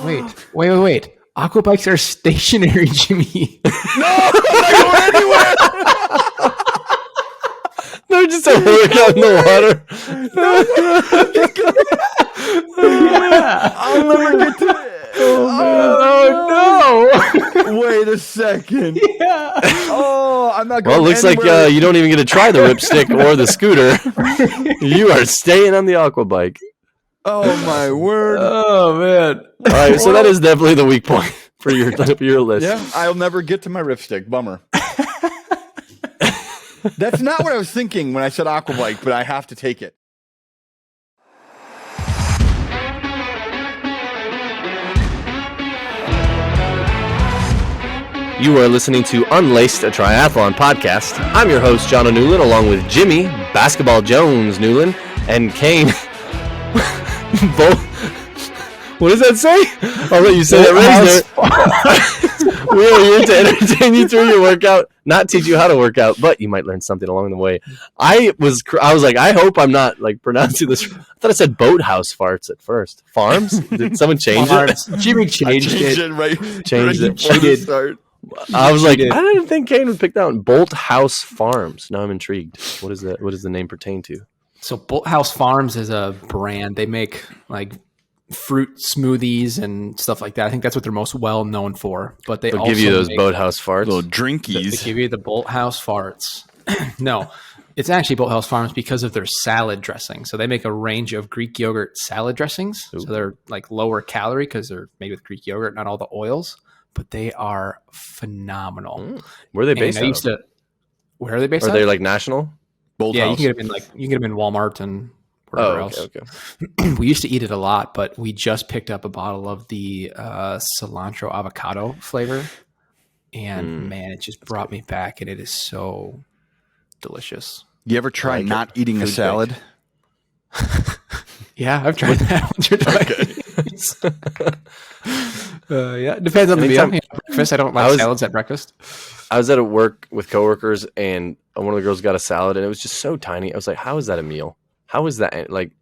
Wait. Aqua bikes are stationary, Jimmy. No, I'm not going anywhere. They're just a workout in the water. I'll never get to it. Oh no. Wait a second. Yeah. Oh, I'm not going Well, it looks anywhere. like you don't even get to try the ripstick or the scooter. You are staying on the aqua bike. Oh, my word. Oh, man. All right, so that is definitely the weak point for your list. Yeah, I'll never get to my ripstick. Bummer. That's not what I was thinking when I said aqua bike, but I have to take it. You are listening to Unlaced, a triathlon podcast. I'm your host, John Newland, along with Jimmy, Basketball Jones Newland, and Kane. Both. What does that say? I'll let you say that, Razor. We are here to entertain you through your workout, not teach you how to work out, but you might learn something along the way. I was like, I hope I'm not like pronouncing this. I thought I said boathouse farts at first. Farms? Did someone change it? Jimmy changed it. Right. Changed it. She did. Start. I was like, I didn't think Kane would pick that one. Bolt House Farms. Now I'm intrigued. What is that? What does the name pertain to? So Bolt House Farms is a brand. They make like fruit smoothies and stuff like that. I think that's what they're most well known for. But they'll give you those boathouse farts. Little drinkies. They give you the Bolt House farts. No, it's actually Bolt House Farms because of their salad dressing. So they make a range of Greek yogurt salad dressings. Ooh. So they're like lower calorie because they're made with Greek yogurt, not all the oils. But they are phenomenal. Where are they based out of? Where are they based? Are they like national? Bolt House. You can get them in Walmart and wherever else. Okay. We used to eat it a lot, but we just picked up a bottle of the cilantro avocado flavor, and man, it just brought me back, and it is so delicious. You ever try not eating a salad? Yeah, I've tried that once or twice. Yeah, it depends on the meal. Breakfast, I don't like salads at breakfast. I was at a work with coworkers, and one of the girls got a salad, and it was just so tiny. I was like, how is that a meal? How is that? Like,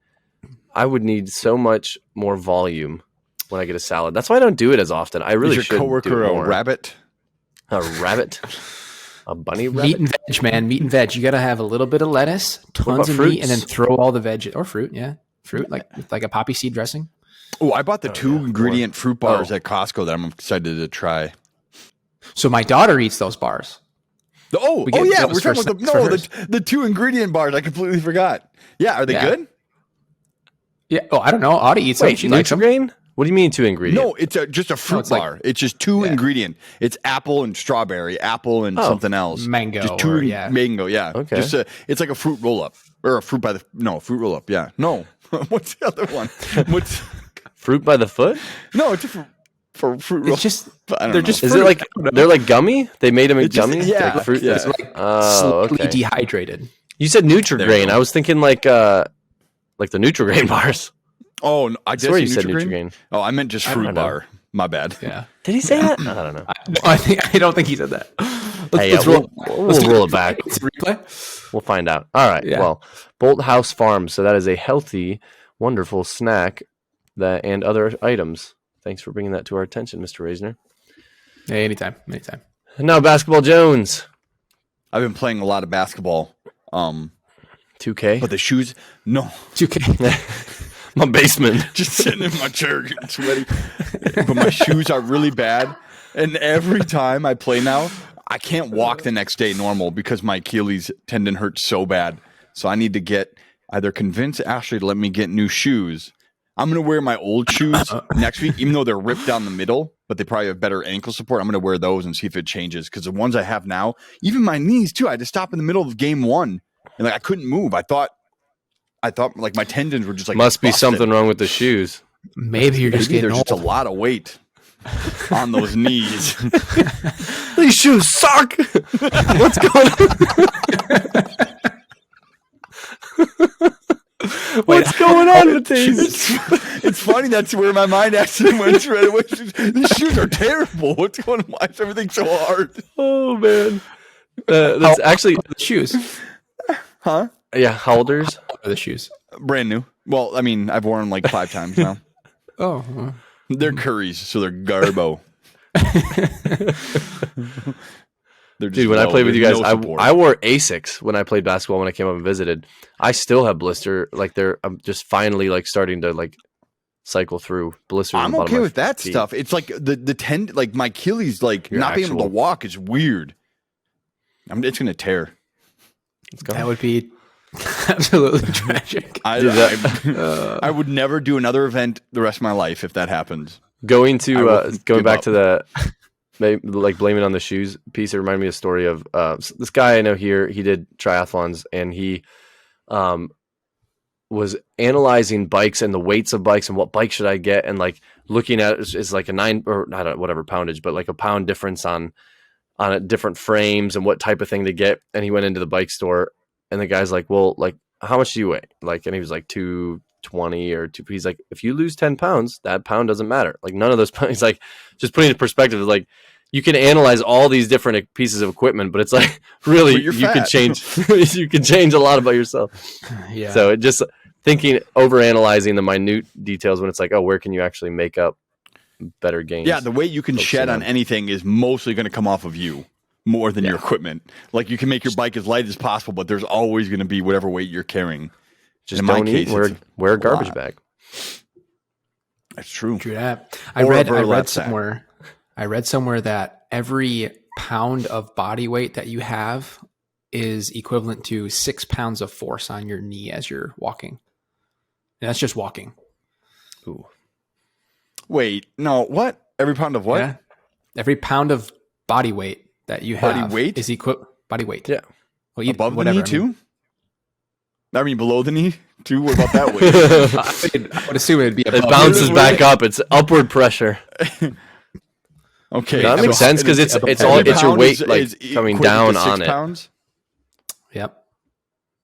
I would need so much more volume when I get a salad. That's why I don't do it as often. I really should. Is your coworker a rabbit? A rabbit? A bunny rabbit? Meat and veg, man. Meat and veg. You got to have a little bit of lettuce, tons of meat, and then throw all the veg or fruit. Yeah, fruit like a poppy seed dressing. Oh, I bought the 2-ingredient fruit bars at Costco that I'm excited to try. So my daughter eats those bars. We're talking about the 2-ingredient bars. I completely forgot. Yeah, are they good? Yeah. Oh, I don't know. Audie eats them. She likes them. Nutri-Grain? What do you mean 2-ingredient? No, it's just a fruit bar. It's just 2-ingredient. It's apple and strawberry, apple and something else. Mango. Just mango. Yeah. Okay. It's like a fruit roll up or a fruit fruit roll up. Yeah. No. What's the other one? What's fruit by the foot? No, it's for fruit roll. It's just they're just. Is it like they're like gummy? They made them in gummy. Yeah. Like fruit. Yeah. It's like slightly dehydrated. You said Nutri-Grain. I was thinking like the Nutri-Grain bars. Oh, I swear you said Nutri-Grain. Oh, I meant just fruit bar. My bad. Yeah. Did he say that? I don't know. I don't think he said that. Let's roll it back. Replay. We'll find out. All right. Yeah. Well, Bolt House Farms. So that is a healthy, wonderful snack and other items. Thanks for bringing that to our attention, Mr. Reisner. Hey, anytime. Now, Basketball Jones. I've been playing a lot of basketball. 2K? But the shoes, no. 2K. My basement. Just sitting in my chair getting sweaty. But my shoes are really bad. And every time I play now, I can't walk the next day normal because my Achilles tendon hurts so bad. So I need to either convince Ashley to let me get new shoes. I'm going to wear my old shoes next week, even though they're ripped down the middle, but they probably have better ankle support. I'm going to wear those and see if it changes. Because the ones I have now, even my knees too, I had to stop in the middle of game one. And I couldn't move. I thought like my tendons were just like must be busted. Something wrong with the shoes. Maybe you're just getting there's just a lot of weight on those knees. These shoes suck. What's going on? What's going on with these? It's funny. That's where my mind actually went right away. These shoes are terrible. What's going on? Why is everything so hard? Oh man, that's actually shoes. Huh? Yeah, how old are the shoes? Brand new. Well, I mean, I've worn them like 5 times now. Oh, They're curries, so they're garbo. Dude, when I played with you guys, I wore Asics when I played basketball when I came up and visited. I still have blister. Like I'm just finally like starting to like cycle through blisters. I'm okay with that stuff. It's like the like my Achilles, like not being able to walk is weird. It's gonna tear. That would be absolutely tragic. I would never do another event the rest of my life if that happens. Going back to the like blaming on the shoes piece, it reminded me of a story of this guy I know here. He did triathlons and he was analyzing bikes and the weights of bikes and what bike should I get, and like looking at it is like a 9 or not whatever poundage, but like a pound difference on different frames and what type of thing to get. And he went into the bike store and the guy's like, well, like how much do you weigh? Like, and he was like 220 or 2. He's like, if you lose 10 pounds, that pound doesn't matter. Like none of those pounds. He's like, just putting it in perspective, like you can analyze all these different pieces of equipment, but it's like really you can change you can change a lot about yourself. Yeah. So it just over analyzing the minute details when it's like, oh, where can you actually make up better gains? Yeah, the weight you can shed on anything is mostly going to come off of you more than your equipment. Like you can make your bike as light as possible, but there's always going to be whatever weight you're carrying. Just don't eat, wear a garbage bag. That's true. True that. I read somewhere that every pound of body weight that you have is equivalent to 6 pounds of force on your knee as you're walking. And that's just walking. Ooh. Wait, no, what? Every pound of what? Yeah. Every pound of body weight that you have body weight? Is body weight. Yeah. Well, above the knee too? I mean below the knee too? What about that weight? I would assume it'd be above. It bounces back up. It's upward pressure. Okay. No, that makes sense because it's your weight coming down on 6 pounds? Yep.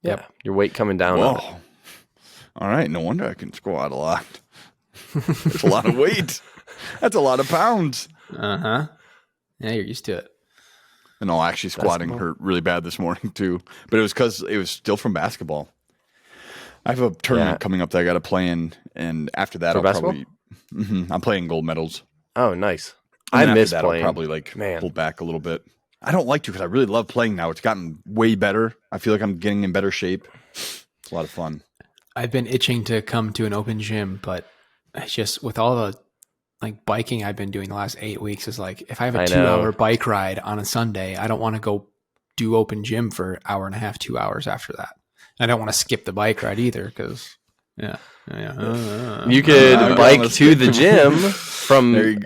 Yeah. Your weight coming down on it. All right. No wonder I can squat a lot. That's a lot of weight. That's a lot of pounds. Uh-huh. Yeah, you're used to it. And actually squatting hurt really bad this morning too. But it was because it was still from basketball. I have a tournament coming up that I got to play in. And after that, I'm playing gold medals. Oh, nice. I miss that. Playing. I'll probably pull back a little bit. I don't like to because I really love playing now. It's gotten way better. I feel like I'm getting in better shape. It's a lot of fun. I've been itching to come to an open gym, but it's just with all the like biking I've been doing the last 8 weeks is like if I have a 2-hour bike ride on a Sunday, I don't want to go do open gym for an hour and a half, 2 hours after that. I don't want to skip the bike ride either because you could bike to the gym from there.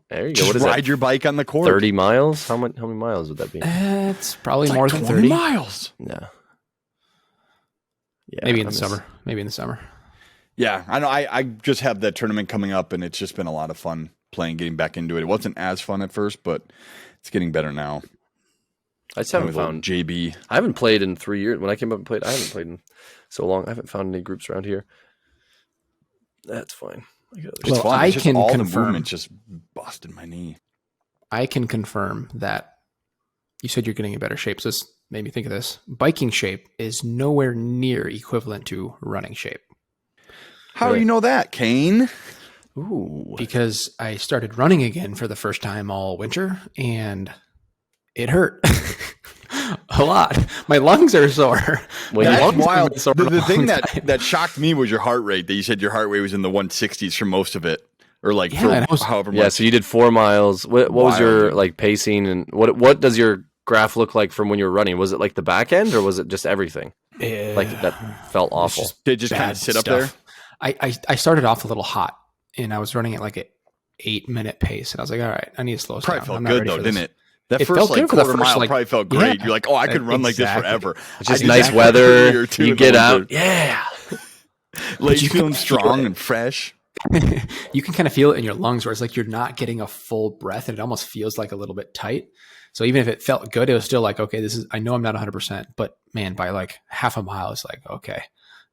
There you go. What is ride your bike on the court. 30 miles? How many miles would that be? It's probably more than 30 miles. Yeah. Maybe in the summer. Yeah, I know. I just have that tournament coming up, and it's just been a lot of fun getting back into it. It wasn't as fun at first, but it's getting better now. I just haven't found JB. I haven't played in 3 years. When I came up and played, I haven't played in so long. I haven't found any groups around here. That's fine. It's fun. I can all confirm. The movement just busted my knee. I can confirm that you said you're getting in better shape. So this made me think of this. Biking shape is nowhere near equivalent to running shape. How do you know that, Kane? Ooh, because I started running again for the first time all winter, and it hurt a lot. My lungs are sore. That's wild. The thing that shocked me was your heart rate. That you said your heart rate was in the 160s for most of it, or like however much. Yeah, so you did 4 miles. What was your like pacing, and what does your graph look like from when you were running? Was it like the back end, or was it just everything? Like that felt awful. Did it just kind of sit up there? I started off a little hot, and I was running at like an 8-minute pace, and I was like, all right, I need to slow down. Probably felt good though, didn't it? That first quarter mile probably felt great. You're like, I could run like this forever. It's just nice weather. You get out. Yeah. Like you feeling strong and fresh. You can kind of feel it in your lungs where it's like you're not getting a full breath and it almost feels like a little bit tight. So even if it felt good, it was still like, okay, I know I'm not 100%, but man, by like half a mile, it's like, okay,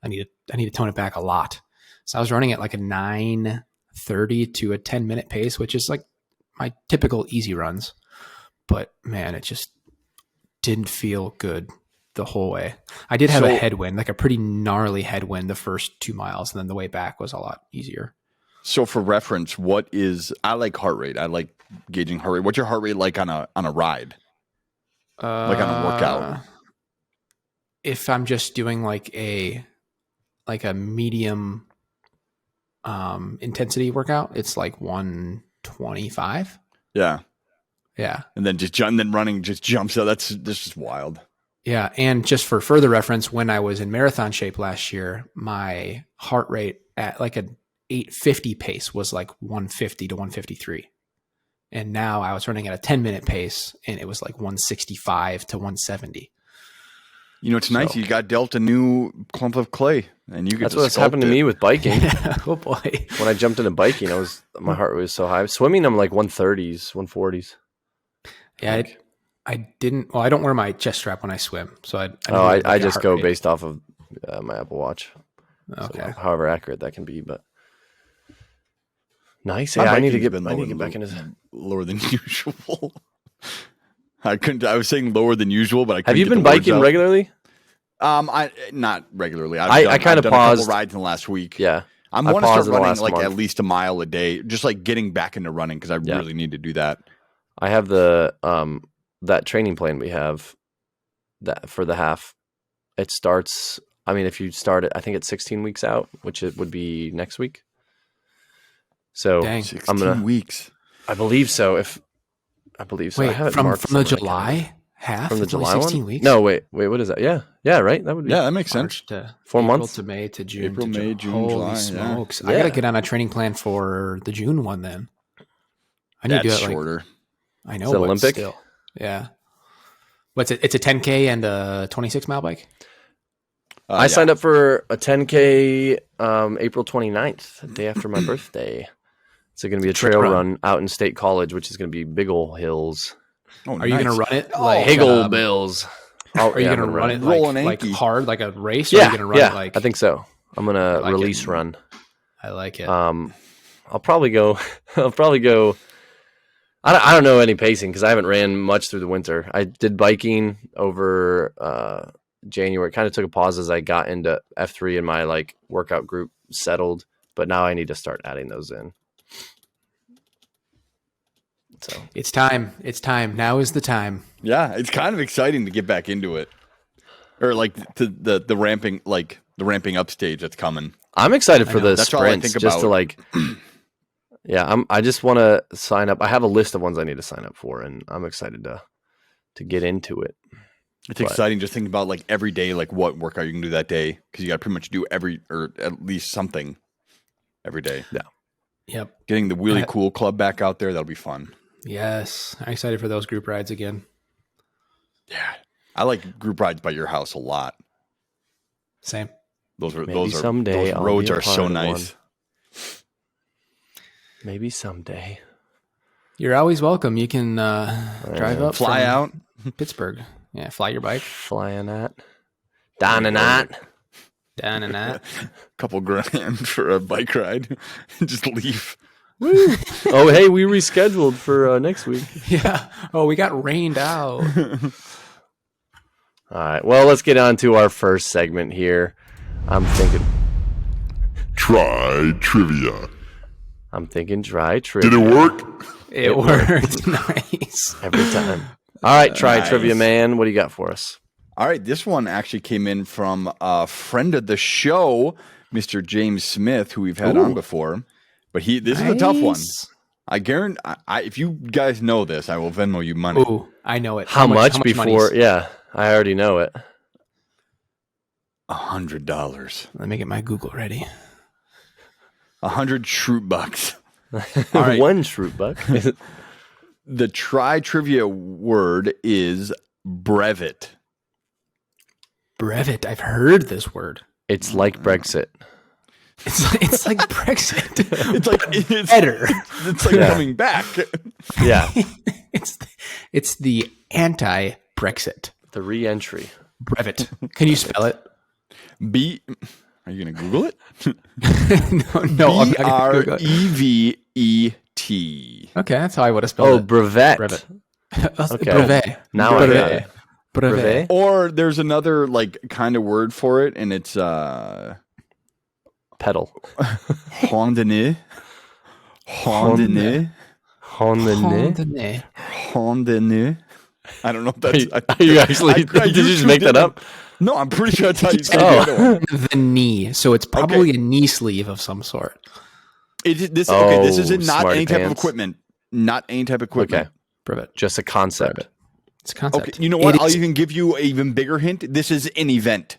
I need to tone it back a lot. So I was running at like a 9:30 to a 10-minute pace, which is like my typical easy runs. But man, it just didn't feel good the whole way. I did have a headwind, like a pretty gnarly headwind the first 2 miles, and then the way back was a lot easier. So for reference, I like heart rate. I like gauging heart rate. What's your heart rate like on a ride? Like on a workout? If I'm just doing like a medium intensity workout, it's like 125. Yeah. Yeah. And then running just jumps out. That's just wild. Yeah. And just for further reference, when I was in marathon shape last year, my heart rate at like an 850 pace was like 150 to 153. And now I was running at a 10-minute pace and it was like 165 to 170. It's nice. You got dealt a new clump of clay, and you. That's what's happened to me with biking. Oh boy! When I jumped into biking, my heart rate was so high. Swimming, I'm like 130s, 140s. Yeah, I didn't. Well, I don't wear my chest strap when I swim, so I just go based off of my Apple Watch. Okay. So, however accurate that can be, but nice. Yeah, I need to get back into lower than usual. I was saying lower than usual, but I couldn't. Have you been biking regularly? Not regularly. I kind of paused. A couple rides in the last week. Yeah, I want to start running like at least a mile a day, just like getting back into running because I really need to do that. I have the that training plan we have that for the half. It starts. I mean, if you start it, I think it's 16 weeks out, which it would be next week. So Dang. 16 weeks. I believe so. Wait, from the July half? From the July 16 one? weeks? No, wait, what is that? Yeah, right? That would be. Yeah, that makes sense. To 4 April months? to May to June. April, May, June, Holy July. smokes. Yeah. I got to get on a training plan for the June one then. I need That's to do it shorter. I know. Is it Olympic? Still. Yeah. What's it? It's a 10K and a 26-mile bike? I signed up for a 10K April 29th, the day after my birthday. It's going to be a trail run out in State College, which is going to be big ol' hills. Oh, Are you going to run it like Higgle Bills? Are you going to run it like hard, like a race? Or Yeah, are you going to run it like? I think so. I'm going to release run. I like it. I'll probably go. I don't know any pacing because I haven't ran much through the winter. I did biking over January. Kind of took a pause as I got into F3 and my like workout group settled. But now I need to start adding those in. So it's time. It's time. Now is the time. Yeah, it's kind of exciting to get back into it, or like the ramping up stage that's coming. I'm excited for the That's all I sprints, think just about. to like. Yeah, I just want to sign up. I have a list of ones I need to sign up for, and I'm excited to get into it. It's exciting just thinking about like every day, like what workout you can do that day because you got to pretty much do or at least something every day. Yeah. Yep. Getting the Wheelie Cool Club back out there, that'll be fun. Yes. I'm excited for those group rides again. Yeah. I like group rides by your house a lot. Same. Those someday roads I'll be a are part so of nice. Maybe someday. You're always welcome. You can drive up, fly out Pittsburgh. Yeah, fly your bike. Flying at. Down and at. Down and that. Couple grand for a bike ride and just leave. Woo. Oh, hey, we rescheduled for next week. Yeah. Oh, we got rained out. All right. Well, let's get on to our first segment here. I'm thinking Try trivia. dry trivia. Did it work? It worked. Nice. Every time. All right, try Nice. trivia, man. What do you got for us? All right, this one actually came in from a friend of the show, Mr. James Smith, who we've had on before. But this is a tough one. I guarantee, if you guys know this, I will Venmo you money. Ooh, I know it. How much before? money's- Yeah, I already know it. $100. Let me get my Google ready. 100 Shroot bucks. All right. One Shroot buck. The try trivia word is brevet. Brevet. I've heard this word. It's like Brexit. It's like Brexit. It's better. It's like coming back. Yeah, It's the anti-Brexit. the re-entry. Brevet. Can you spell it? Are you going to Google it? No, I'm not gonna Google it. BREVET. Okay, that's how I would have spelled Oh, it. brevet. Brevet. Okay. Brevet. Now I got Brevet. it. Brevet. Or there's another like kind of word for it, and it's Pedal. randonnée. Randonnée. I don't know if that's. Are you actually? Did you just make that up? No, I'm pretty sure that's how you say the other one. The knee. So it's probably a knee sleeve of some sort. This isn't not any type of equipment. Not any type of equipment. Okay. Privet. Just a concept. Privet. It's a concept. Okay. You know what? I'll even give you an even bigger hint. This is an event.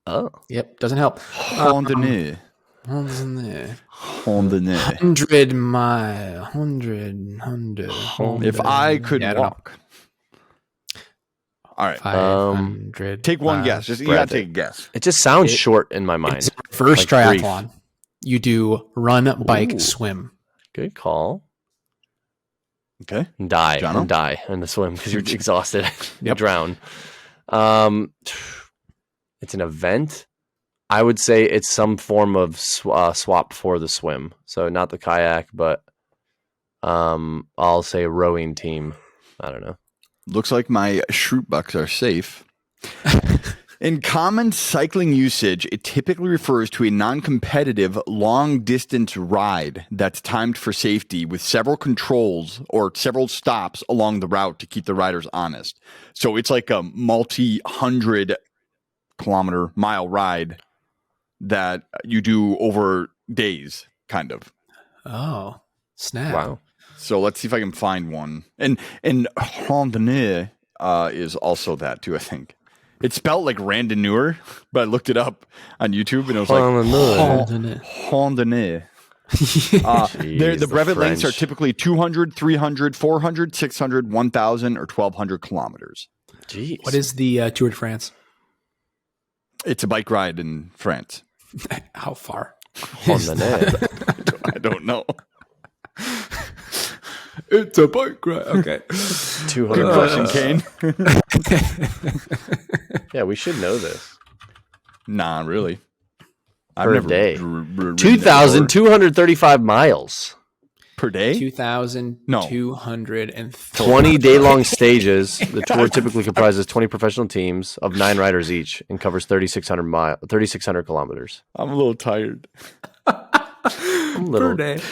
Oh. Yep. Doesn't help. Randonnée. 100 mile. 100. If I could walk. All right. 500. Take one guess. You got to take a guess. It just sounds short in my mind. It's reverse triathlon. Brief. You do run, bike, swim. Good call. Okay. Die in the swim because you're exhausted. You drown. It's an event. I would say it's some form of swap for the swim. So not the kayak, but I'll say rowing team. I don't know. Looks like my shroot bucks are safe. In common cycling usage, it typically refers to a non-competitive long-distance ride that's timed for safety with several controls or several stops along the route to keep the riders honest. So it's like a multi-100-mile ride that you do over days, kind of. Oh, snap. Wow. So let's see if I can find one. And randonnée is also that too, I think. It's spelled like randonneur, but I looked it up on YouTube and it was like randonnée. The brevet lengths are typically 200, 300, 400, 600, 1,000, or 1,200 kilometers. Jeez. What is the Tour de France? It's a bike ride in France. How far? I don't know. It's a bike ride. Okay. 200. Good question, Kane. Yeah, we should know this. Nah, really. Per day. 2,235 miles. Per day? 2,220. 20-day-long stages. The tour typically comprises 20 professional teams of 9 riders each and covers 3,600 kilometers. I'm a little tired. Per day.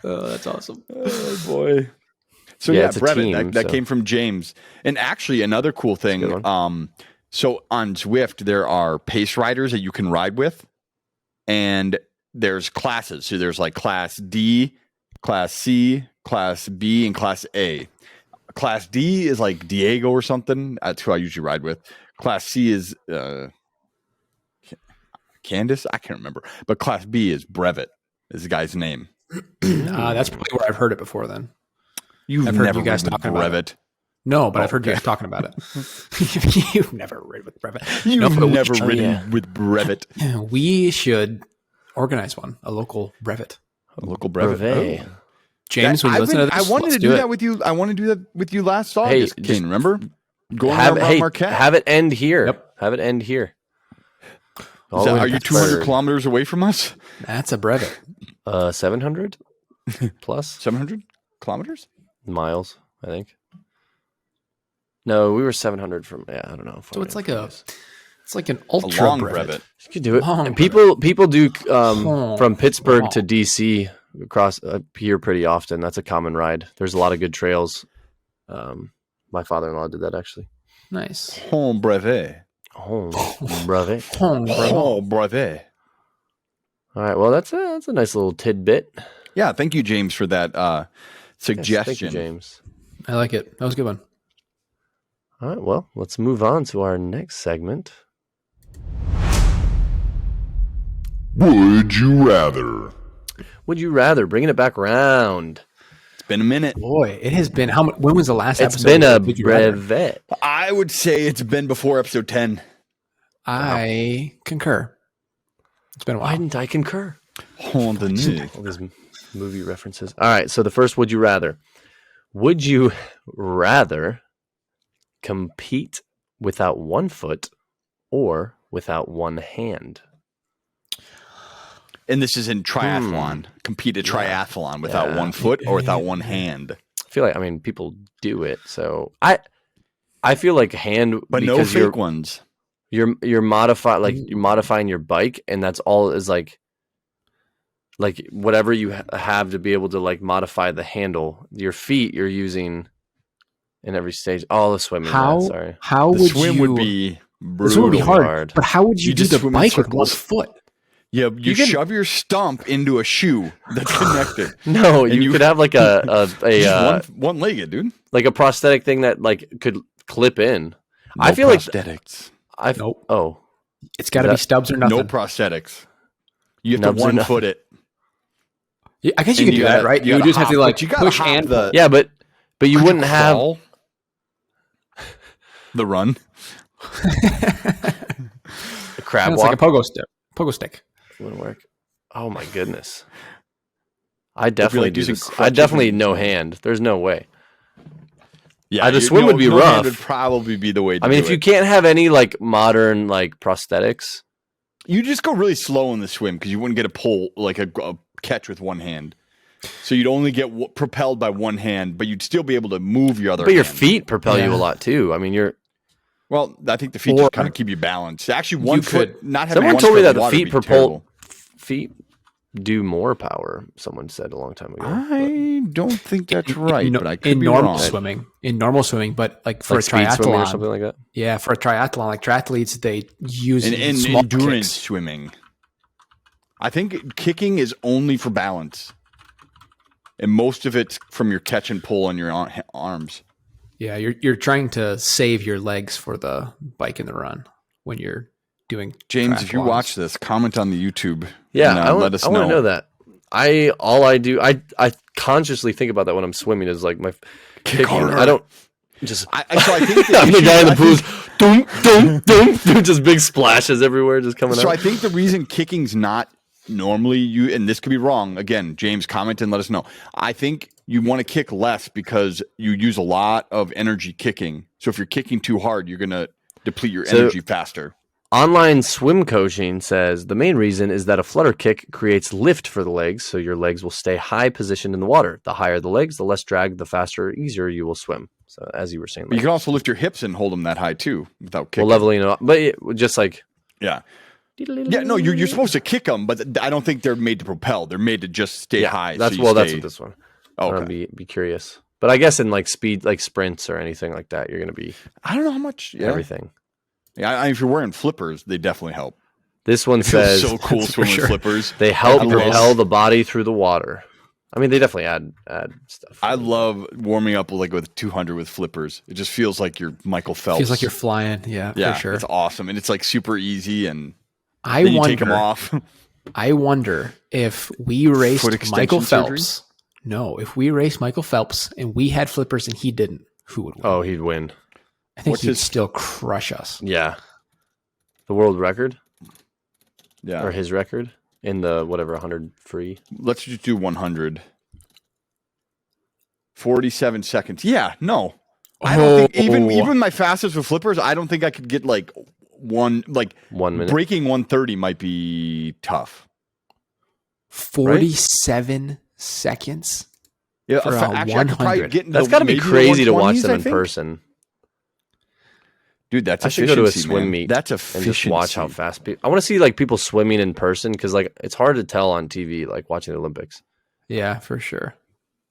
Oh, that's awesome. Oh, boy. So it's a brevet, team, that came from James. And actually, another cool thing, so on Zwift, there are pace riders that you can ride with. And there's classes. So there's like Class D, Class C, Class B, and Class A. Class D is like Diego or something. That's who I usually ride with. Class C is Candace? I can't remember. But Class B is Brevet, is the guy's name. That's probably where I've heard it before then. I've heard you guys talking about it. No, but I've heard you guys talking about it. You've never ridden with Brevet. You've never ridden with Brevet. We should organize one, a local Brevet. A local Brevet. Oh. James, when you listen to this, I wanted to do that with you. I want to do that with you last August, Kane, remember? Going around Marquette. Have it end here. Yep. Have it end here. Are you 200 kilometers away from us? That's a Brevet. 700 plus 700 kilometers miles, I think. No, we were 700 from. Yeah, I don't know. So it's like an ultra long Brevet. You could do it. And people do from Pittsburgh to DC across here pretty often. That's a common ride. There's a lot of good trails. My father-in-law did that actually. Nice. Brevet. Brevet. Brevet. All right. Well, that's a nice little tidbit. Yeah. Thank you, James, for that suggestion. Yes, thank you, James. I like it. That was a good one. All right. Well, let's move on to our next segment. Would you rather? Would you rather? Bringing it back around. It's been a minute. Boy, it has been. When was the last episode? It's been a brevet. I would say it's been before episode 10. I concur. It's been a while. Why didn't I concur? All these movie references. All right. So the first, would you rather? Would you rather compete without one foot or without one hand? And this is in triathlon. Compete a triathlon without one foot or without one hand. I feel like, people do it. So I feel like hand, but no fake ones. You're modifying your bike, and that's all is like like whatever you have to be able to like modify the handle. Your feet you're using in every stage. Oh, the swimming. Sorry. How the would swim you? would be The swim would be brutally hard. But how would you do just the swim in bike with one circles. foot? Yeah, you shove your stump into a shoe that's connected. No, you could have like a one-legged, dude. Like a prosthetic thing that like could clip in. No I feel prosthetics. Nope. Oh, it's got to be stubs or nothing. No prosthetics. You have to 1 foot it. Yeah, I guess you could do that, right? You just have to like push and yeah, but you wouldn't have the run. A crab walk. It's like a pogo stick. Wouldn't work. Oh my goodness. I definitely do this. I definitely no hand. There's no way. Yeah, the swim would be rough. Would probably be the way. I mean, if you can't have any like modern like prosthetics, you just go really slow in the swim because you wouldn't get a pull like a catch with one hand. So you'd only get propelled by one hand, but you'd still be able to move your other. But your feet propel you a lot too. I mean, you're. Well, I think the feet just kind of keep you balanced. Actually, one foot not having. Someone told me that the feet propel. Feet do more power. Someone said a long time ago. I don't think that's right, but I could be normal wrong. In normal swimming, but like for like a triathlon or something like that. Yeah, for a triathlon, like triathletes, they use in small endurance kicks. swimming. I think kicking is only for balance, and most of it's from your catch and pull on your arms. Yeah, you're trying to save your legs for the bike and the run when you're doing. James, triathlons. if you watch this, comment on the YouTube. Yeah, and, let us know. I want to know that. I consciously think about that when I'm swimming is like my kicking. Harder. I don't just. So I think I'm the guy in the pool. Doom, doom, doom. Just big splashes everywhere, just coming out. So I think the reason kicking's not normally and this could be wrong. Again, James, comment and let us know. I think you want to kick less because you use a lot of energy kicking. So if you're kicking too hard, you're gonna deplete your energy faster. Online swim coaching says the main reason is that a flutter kick creates lift for the legs, so your legs will stay high positioned in the water. The higher the legs, the less drag, the faster, easier you will swim. So as you were saying, but you can also lift your hips and hold them that high too without kicking. Well, leveling it up, but just like yeah. No, you're supposed to kick them, but I don't think they're made to propel. They're made to just stay high. That's that's what this one. Oh, okay. I'm gonna be curious, but I guess in like speed, like sprints or anything like that, you're gonna be. I don't know how much. Yeah. Everything. Yeah, if you're wearing flippers, they definitely help. This one says so cool swimming flippers. They help propel the body through the water. I mean, they definitely add stuff. I love warming up like with 200 with flippers. It just feels like you're Michael Phelps. Feels like you're flying. Yeah, for sure. It's awesome, and it's like super easy. And you take them off. I wonder if we raced Michael Phelps. No, if we raced Michael Phelps and we had flippers and he didn't, who would win? Oh, he'd win. I think he'd still crush us. Yeah. The world record? Yeah. Or his record in the 100 free? Let's just do 100. 47 seconds. Yeah, no. I don't think even my fastest with flippers, I don't think I could get like 1 minute. Breaking 130 might be tough. 47 seconds? Yeah, for actually, I could probably get that's got to be crazy to watch them in person. Dude, that's I should go to a swim meet. That's efficiency. And just watch how fast people. I want to see like people swimming in person because like it's hard to tell on TV like watching the Olympics. Yeah, for sure.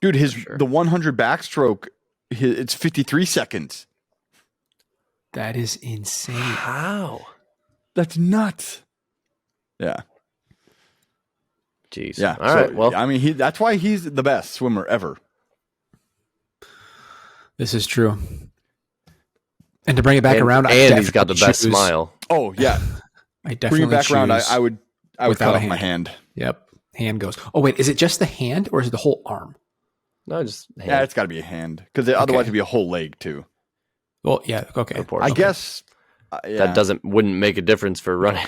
Dude, the 100 backstroke, it's 53 seconds. That is insane. How? That's nuts. Yeah. Jeez. Yeah. All right. Well, I mean, that's why he's the best swimmer ever. This is true. And to bring it back around, and he's got the best smile. Oh yeah, I definitely bring it back around. I would cut off my hand. Yep, hand goes. Oh wait, is it just the hand or is it the whole arm? No, just hand. Yeah, it's got to be a hand because otherwise it'd be a whole leg too. Well, yeah, okay. I guess that wouldn't make a difference for running.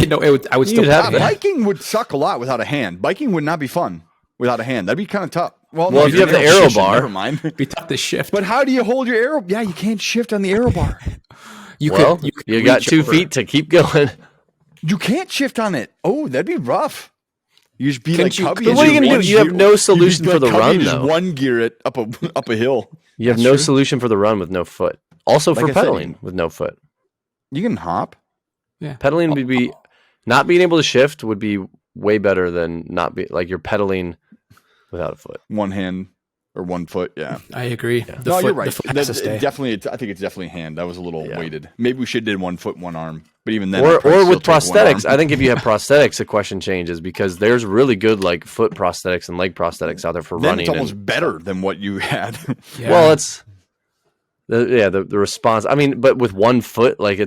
No, I would still have biking would suck a lot without a hand. Biking would not be fun without a hand. That'd be kind of tough. Well, if you have the aero bar, never mind. It'd be tough to shift. But how do you hold your aero? Yeah, you can't shift on the aero bar. You got 2 feet to keep going. You can't shift on it. Oh, that'd be rough. You just be like Cubby. But what are you going to do? You have no solution for the run, though. Just one gear it up a hill. You have no solution for the run with no foot. Also for pedaling with no foot. You can hop. Yeah. Pedaling would be not being able to shift would be way better than not be like you're pedaling without a foot. One hand or 1 foot. Yeah. I agree. Yeah. The foot, you're right. The foot has to stay. Definitely, I think it's definitely hand. That was a little weighted. Maybe we should have did 1 foot, 1 arm. But even then, or with prosthetics, I think if you have prosthetics, the question changes because there's really good like foot prosthetics and leg prosthetics out there for then running. It's almost better than what you had. Yeah. Well, it's the response. I mean, but with 1 foot, like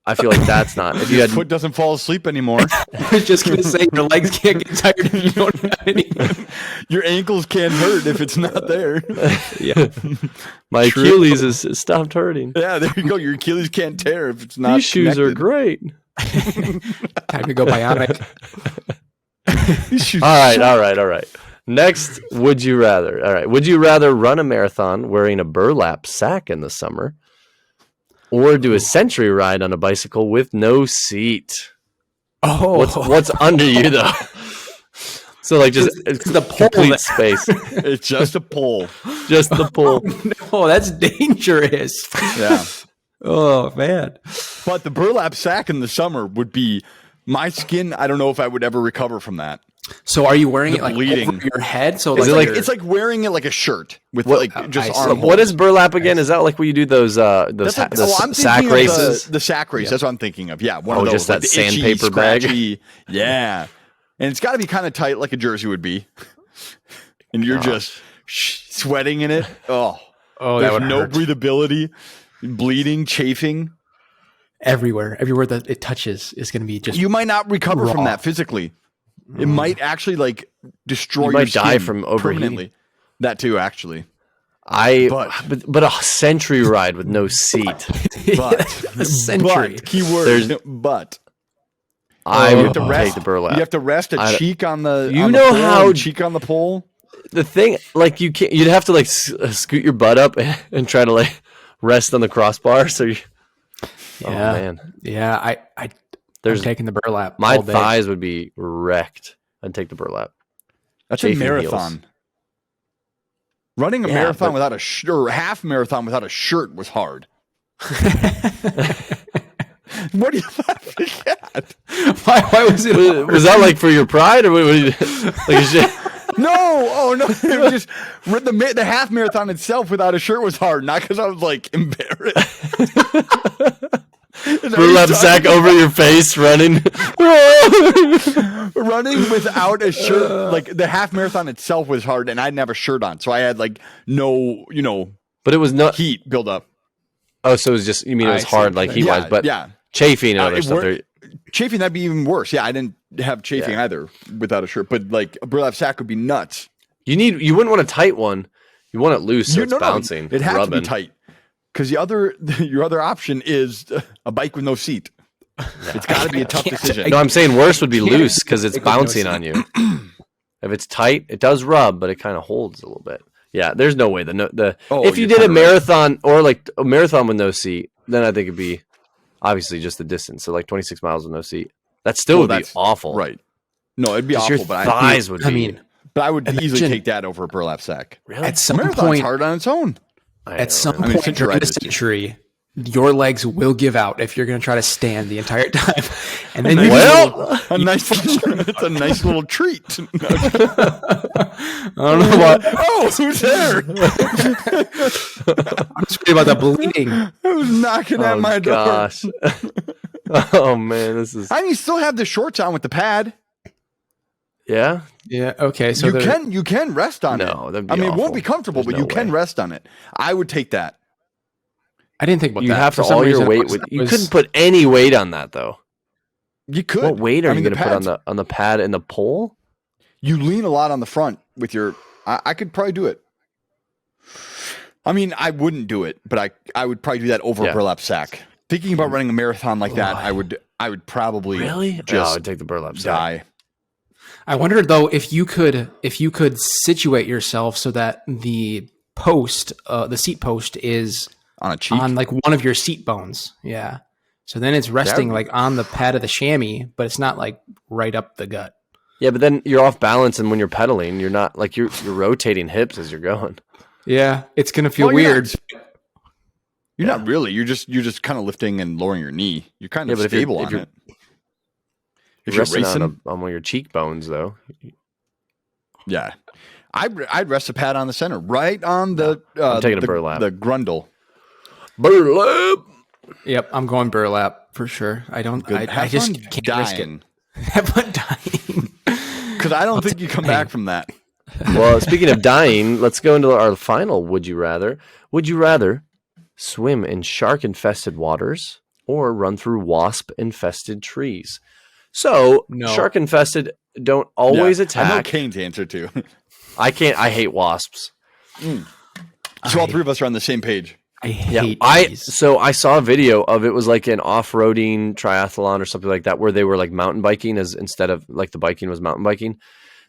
I feel like that's not. If your foot doesn't fall asleep anymore. I was just gonna say your legs can't get tired if you don't have any. Your ankles can't hurt if it's not there. Yeah, my Achilles is stopped hurting. Yeah, there you go. Your Achilles can't tear if it's not. These shoes are great. Time to go bionic. All right. Next, would you rather? All right, would you rather run a marathon wearing a burlap sack in the summer, or do a century ride on a bicycle with no seat? Oh, what's under you though? So like just the complete space. It's just a pole. Just the pole. Oh, no, that's dangerous. Yeah. Oh man. But the burlap sack in the summer would be my skin. I don't know if I would ever recover from that. So are you wearing it like bleeding over your head? So it's like wearing it like a shirt with just arm. What is burlap again? Is that like where you do those sack races? The sack race. That's what I'm thinking of. Yeah, one of those. Just that sandpaper bag. Yeah, and it's got to be kind of tight, like a jersey would be. And you're just sweating in it. Oh, there's no breathability, bleeding, chafing everywhere that it touches is going to be just. You might not recover from that physically. It might actually like destroy your skin die from permanently. That too, actually. But a century ride with no seat. But a century. Keyword. But I would take the burlap. You have to rest a cheek on the. Cheek on the pole. The thing, like you'd have to like scoot your butt up and try to like rest on the crossbar. So you. Yeah. Oh man. Yeah. I'm taking the burlap. My thighs would be wrecked. I'd take the burlap. That's a marathon. Heels. Running a marathon without a shirt, or half marathon without a shirt was hard. What do you forget? Why was it? Was that like for your pride, or what you, No, no. It was just the half marathon itself without a shirt was hard, not because I was like embarrassed. Burlap sack over your face, running without a shirt. Like the half marathon itself was hard, and I didn't have a shirt on, so I had like no, But it was not heat build up. Oh, so it was just it was hard, like heat wise, but chafing and other stuff. Chafing, that'd be even worse. Yeah, I didn't have chafing either without a shirt, but like a burlap sack would be nuts. You wouldn't want a tight one. You want it loose, so it's bouncing. It has to be tight. Because your other option is a bike with no seat. It's got to be a tough decision. No, I'm saying worse would be loose because it's bouncing on you. If it's tight, it does rub, but it kind of holds a little bit. Yeah, there's no way. If you did a marathon or like a marathon with no seat, then I think it'd be obviously just the distance. So like 26 miles with no seat. That still would be awful. Right. No, it'd be awful. Your thighs would be. I mean, but I would easily take that over a burlap sack. Really? At some Marathon's point, hard on its own. At some point during the century, your legs will give out if you're going to try to stand the entire time. And then it's a nice little treat. I don't know what. Oh, who's there? I'm just worried about the bleeding. Who's knocking at my door? Gosh. Oh man, this is. You still have the shorts on with the pad. Yeah. Yeah. Okay. So you can rest on it. No, that'd be awful. It won't be comfortable, but you can rest on it. I would take that. I didn't think about that. You have to all your weight. You couldn't put any weight on that though. You could. What weight are you going to put on the pad and the pole? You lean a lot on the front with your. I could probably do it. I mean, I wouldn't do it, but I would probably do that over a burlap sack. Thinking about running a marathon like that, I would probably I would take the burlap sack. Die. I wondered though if you could situate yourself so that the seat post is on a cheek, on like one of your seat bones. Yeah. So then it's resting like on the pad of the chamois, but it's not like right up the gut. Yeah, but then you're off balance, and when you're pedaling, you're not like you're rotating hips as you're going. Yeah, it's gonna feel weird. You're not really. You're just kind of lifting and lowering your knee. You're kind of stable on it. If you're resting racing, on one of your cheekbones, though. yeah. I'd rest a pad on the center, right on the I'm taking a burlap. the grundle. Burlap. Yep, I'm going burlap for sure. I don't. I just can't risk it. Have fun dying. Because I don't think you come back from that. Well, speaking of dying, let's go into our final would you rather. Would you rather swim in shark-infested waters or run through wasp-infested trees? So, shark-infested don't always attack. I know Kane's answer, too. I hate wasps. So all three of us are on the same page. I hate these. So I saw a video of it was like an off-roading triathlon or something like that where they were like mountain biking instead of like the biking was mountain biking.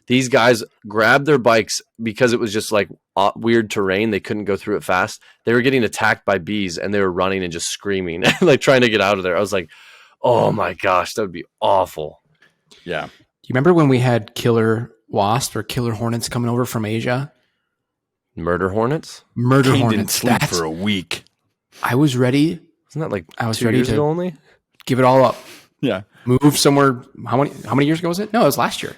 These guys grabbed their bikes because it was just like weird terrain. They couldn't go through it fast. They were getting attacked by bees and they were running and just screaming, like trying to get out of there. I was like, oh my gosh, that would be awful. Yeah. Do you remember when we had killer wasps or killer hornets coming over from Asia? Murder hornets? Murder Kane hornets. didn't sleep for a week. I was ready. Isn't that like I was 2 ready years to ago only? Give it all up. Yeah. Move somewhere. How many years ago was it? No, it was last year.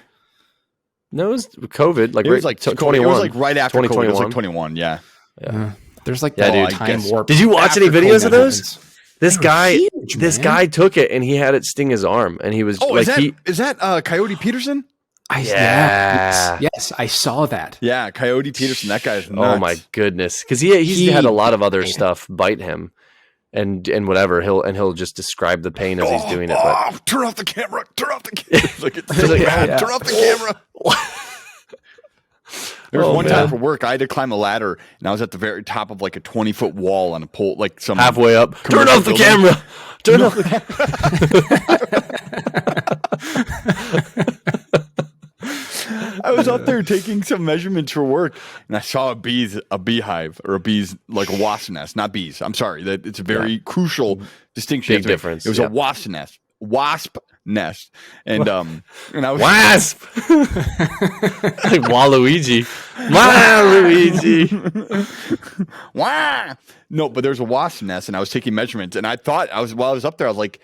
No, it was COVID. Like It was like 21. It was like right after COVID. It was 2021. like 21. Yeah. There's like Yeah, that dude. time warp. Did you watch any After videos COVID of those? happens. This guy, huge, this man. guy took it and he had it sting his arm, and he was Oh, like, is that Coyote Peterson? Yes, I saw that. Yeah, Coyote Peterson. That guy's nuts. oh my goodness, because he's had a lot of other stuff bite him, and whatever he'll just describe the pain as he's doing it. But turn off the camera. Turn off the camera. Like, it's so bad. Yeah. Turn off the camera. There was one time for work, I had to climb a ladder, and I was at the very top of like a 20-foot wall on a pole, like some halfway up, turn commercial off the building. camera. Turn off the camera. I was up there taking some measurements for work, and I saw a beehive, or a bee's, like a wasp nest, not bees. I'm sorry, that it's a very crucial distinction. Big difference. It was a wasp nest, and I was Wasp, like Waluigi, Waluigi. Wah! No, but there's a wasp nest, and I was taking measurements, and I thought while I was up there, I was like,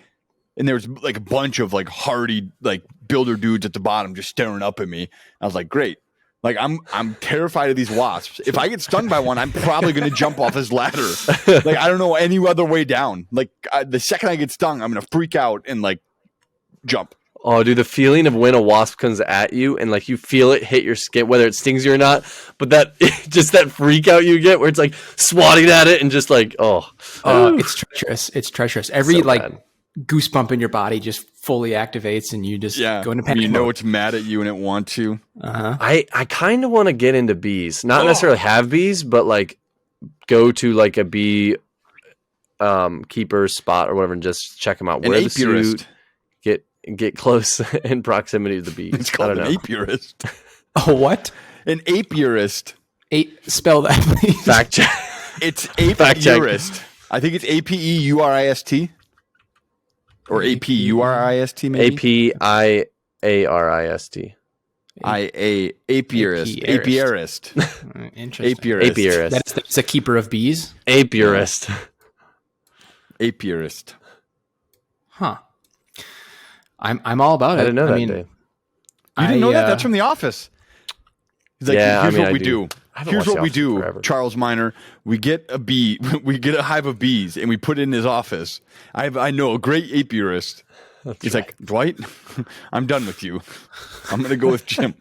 and there was like a bunch of like hardy like builder dudes at the bottom just staring up at me. I was like, great. Like I'm terrified of these wasps. If I get stung by one, I'm probably going to jump off this ladder. Like I don't know any other way down. Like the second I get stung, I'm going to freak out and like jump. Oh, dude, the feeling of when a wasp comes at you and like you feel it hit your skin, whether it stings you or not, but that just that freak out you get where it's like swatting at it and just like, it's treacherous. It's treacherous. Every So like bad. goosebump in your body just fully activates, and you just go into panic. You know mode. it's mad at you and it wants to. I kind of want to get into bees, not necessarily have bees, but like go to like a bee keeper spot or whatever and just check them out. An Wear the apiarist. suit, get close in proximity to the bees. It's called I don't an know. apiarist. Oh, what? An apiarist. Spell that, please. Fact check. It's Fact check. apiarist. I think it's APEURIST. Or APURIST maybe? APIARIST. Apiarist. Interesting. Apiarist. Apiarist. That's a keeper of bees. Apiarist. Apiarist. Huh. I'm all about it. I didn't know that, mean, Dave. You didn't know that? That's from The Office. He's like, Yeah, here's I mean, what I we do. do. I haven't Here's watched what we The Office do, forever. Charles Minor. We get a bee. We get a hive of bees, and we put it in his office. I know a great apiarist. He's like, Dwight, I'm done with you. I'm going to go with Jim.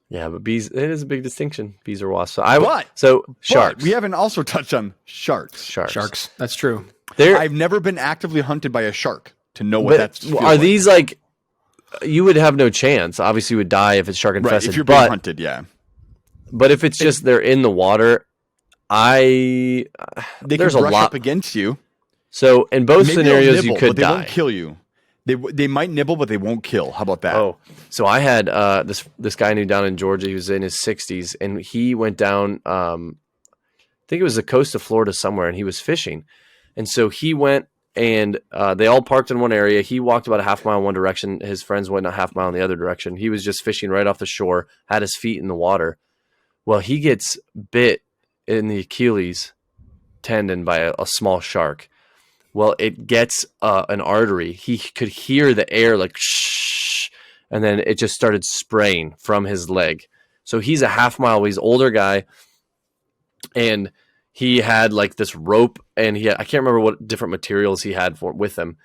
Yeah, but bees, it is a big distinction. Bees are wasps. But Sharks. We haven't also touched on sharks. Sharks. That's true. I've never been actively hunted by a shark to know what But that's. are these like, you would have no chance. Obviously, you would die if it's shark right? infested. If you're being hunted, yeah. But if it's just they're in the water, They there's can a brush lot. up against you. So in both Maybe they'll scenarios, nibble, you could but they die. won't kill you. They might nibble, but they won't kill. How about that? Oh, so I had this guy I knew down in Georgia. He was in his 60s, and he went down. I think it was the coast of Florida somewhere, and he was fishing. And so he went, and they all parked in one area. He walked about a half mile in one direction. His friends went a half mile in the other direction. He was just fishing right off the shore, had his feet in the water. Well, he gets bit in the Achilles tendon by a small shark. Well, it gets an artery. He could hear the air like shh, and then it just started spraying from his leg. So he's a half mile. He's an older guy, and he had like this rope, and I can't remember what different materials he had with him,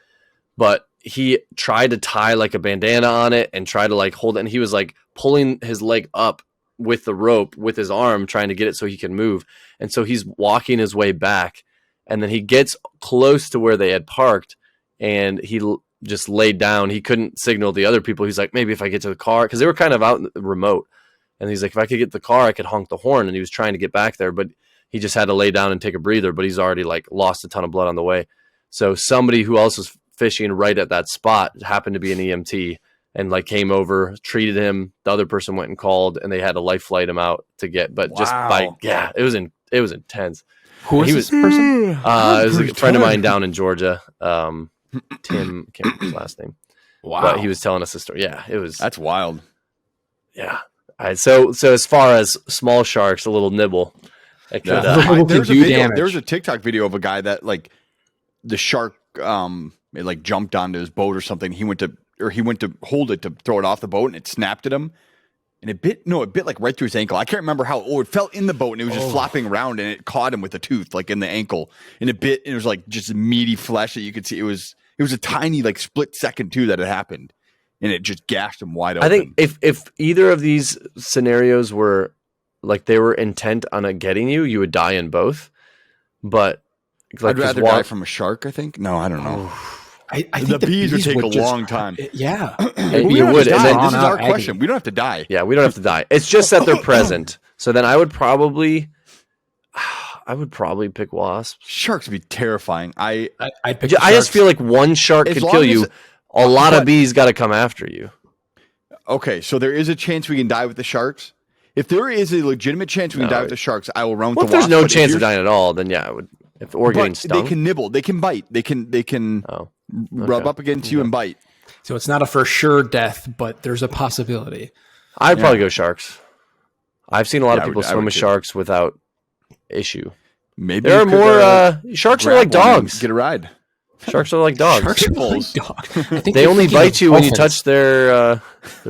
but he tried to tie like a bandana on it and try to like hold it. And he was like pulling his leg up with the rope with his arm, trying to get it so he can move. And so he's walking his way back, and then he gets close to where they had parked, and he just laid down. He couldn't signal the other people. He's like, maybe if I get to the car, because they were kind of out remote. And he's like, if I could get the car, I could honk the horn. And he was trying to get back there, but he just had to lay down and take a breather. But he's already like lost a ton of blood on the way. So somebody who else was fishing right at that spot happened to be an EMT and like came over, treated him. The other person went and called, and they had to life flight him out to get. But just by it was intense. Who was this person? It was a friend of mine down in Georgia. Tim, I can't remember his last name. Wow. But he was telling us the story. Yeah, it was. That's wild. Yeah. All right. So as far as small sharks, a little nibble. It could, there's a TikTok video of a guy that like the shark it like jumped onto his boat or something. He went to hold it to throw it off the boat, and it snapped at him. And it bit like right through his ankle. I can't remember how. Oh, it fell in the boat, and it was just flopping around, and it caught him with a tooth, like in the ankle. And it bit, and it was like just meaty flesh that you could see. It was a tiny, like split second too that it happened, and it just gashed him wide open. I think if either of these scenarios were like they were intent on getting you, you would die in both. But like, I'd rather die from a shark. I think. No, I don't know. I think the bees would take a long time. Yeah. You would. And then, this is our question. We don't have to die. Yeah, we don't have to die. It's just that they're present. So then I would probably pick wasps. Sharks would be terrifying. I'd pick I just feel like one shark could kill you. A lot of bees got to come after you. Okay, so there is a chance we can die with the sharks. If there is a legitimate chance we can die with the sharks, I will run with the wasps. If there's no chance of dying at all, then yeah, I would. Or getting stung. They can nibble. They can bite. They can rub up against you and bite. So it's not a for sure death, but there's a possibility. I'd probably go sharks. I've seen a lot of people swim with sharks without issue. Maybe there are more. Sharks are like dogs. Get a ride. Sharks are like dogs. Sharks are like dogs. I think they only bite you when you touch their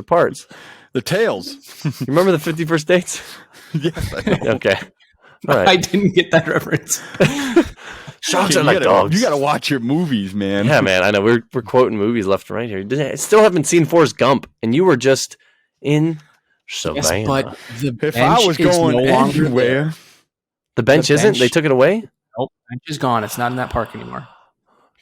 parts. The tails. You remember the 50 First Dates? Yes, I know. Okay. All right. I didn't get that reference. Sharks are like dogs. You got to watch your movies, man. Yeah, man. I know. We're quoting movies left and right here. I still haven't seen Forrest Gump, and you were just in Savannah. Yes, but the bench if I was going no longer anywhere, there. The bench isn't? They took it away? Nope. The bench is gone. It's not in that park anymore.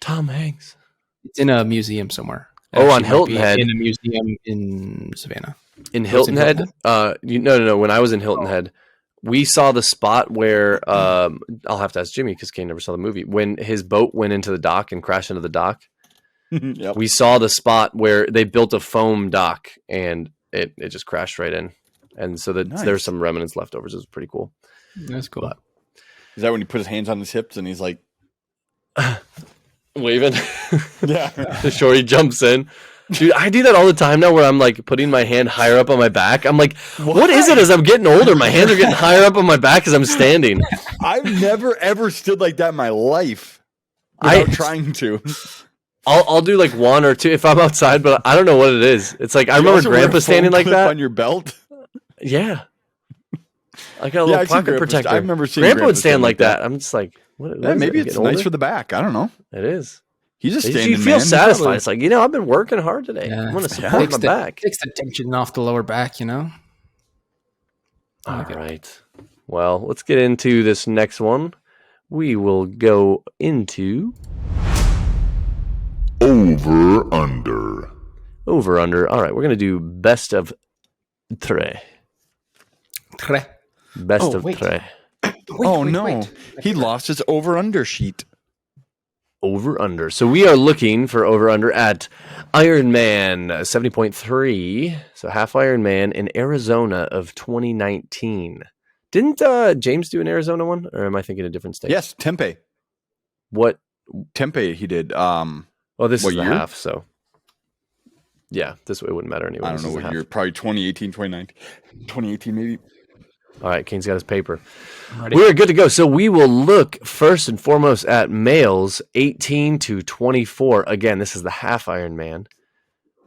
Tom Hanks. It's in a museum somewhere. On Hilton Head. In a museum in Savannah. In Hilton Head? No. When I was in Hilton Head, we saw the spot where I'll have to ask Jimmy because Kane never saw the movie. When his boat went into the dock and crashed into the dock, yep. We saw the spot where they built a foam dock and it just crashed right in. And so there's some remnants leftovers. It was pretty cool. That's cool. But, is that when he put his hands on his hips and he's like waving? Yeah. The shorty jumps in. Dude, I do that all the time now where I'm like putting my hand higher up on my back. I'm like, what is it as I'm getting older? My hands are getting higher up on my back as I'm standing. I've never ever stood like that in my life without trying to. I'll do like one or two if I'm outside, but I don't know what it is. It's like I remember Grandpa standing like that on your belt. Yeah, I got a little pocket protector. I remember seeing Grandpa would stand like that. I'm just like, what maybe it's nice for the back. I don't know. It is. He's a standing man. You feel satisfied. It's like, I've been working hard today. Yeah. I'm going to support my back. Takes the tension off the lower back, All right. Well, let's get into this next one. We will go into Over Under. Over Under. All right. We're going to do best of three. Best of three. Wait. He lost his over under sheet. Over under. So we are looking for over under at Ironman 70.3. So half Ironman in Arizona of 2019. Didn't James do an Arizona one? Or am I thinking a different state? Yes, Tempe. What? Tempe he did. This is the year? half, so. Yeah, this way it wouldn't matter anyway. I don't know what year. Probably 2018, 2019. 2018 maybe. All right, Kane's got his paper. We're good to go. So we will look first and foremost at males 18 to 24. Again, this is the half Ironman.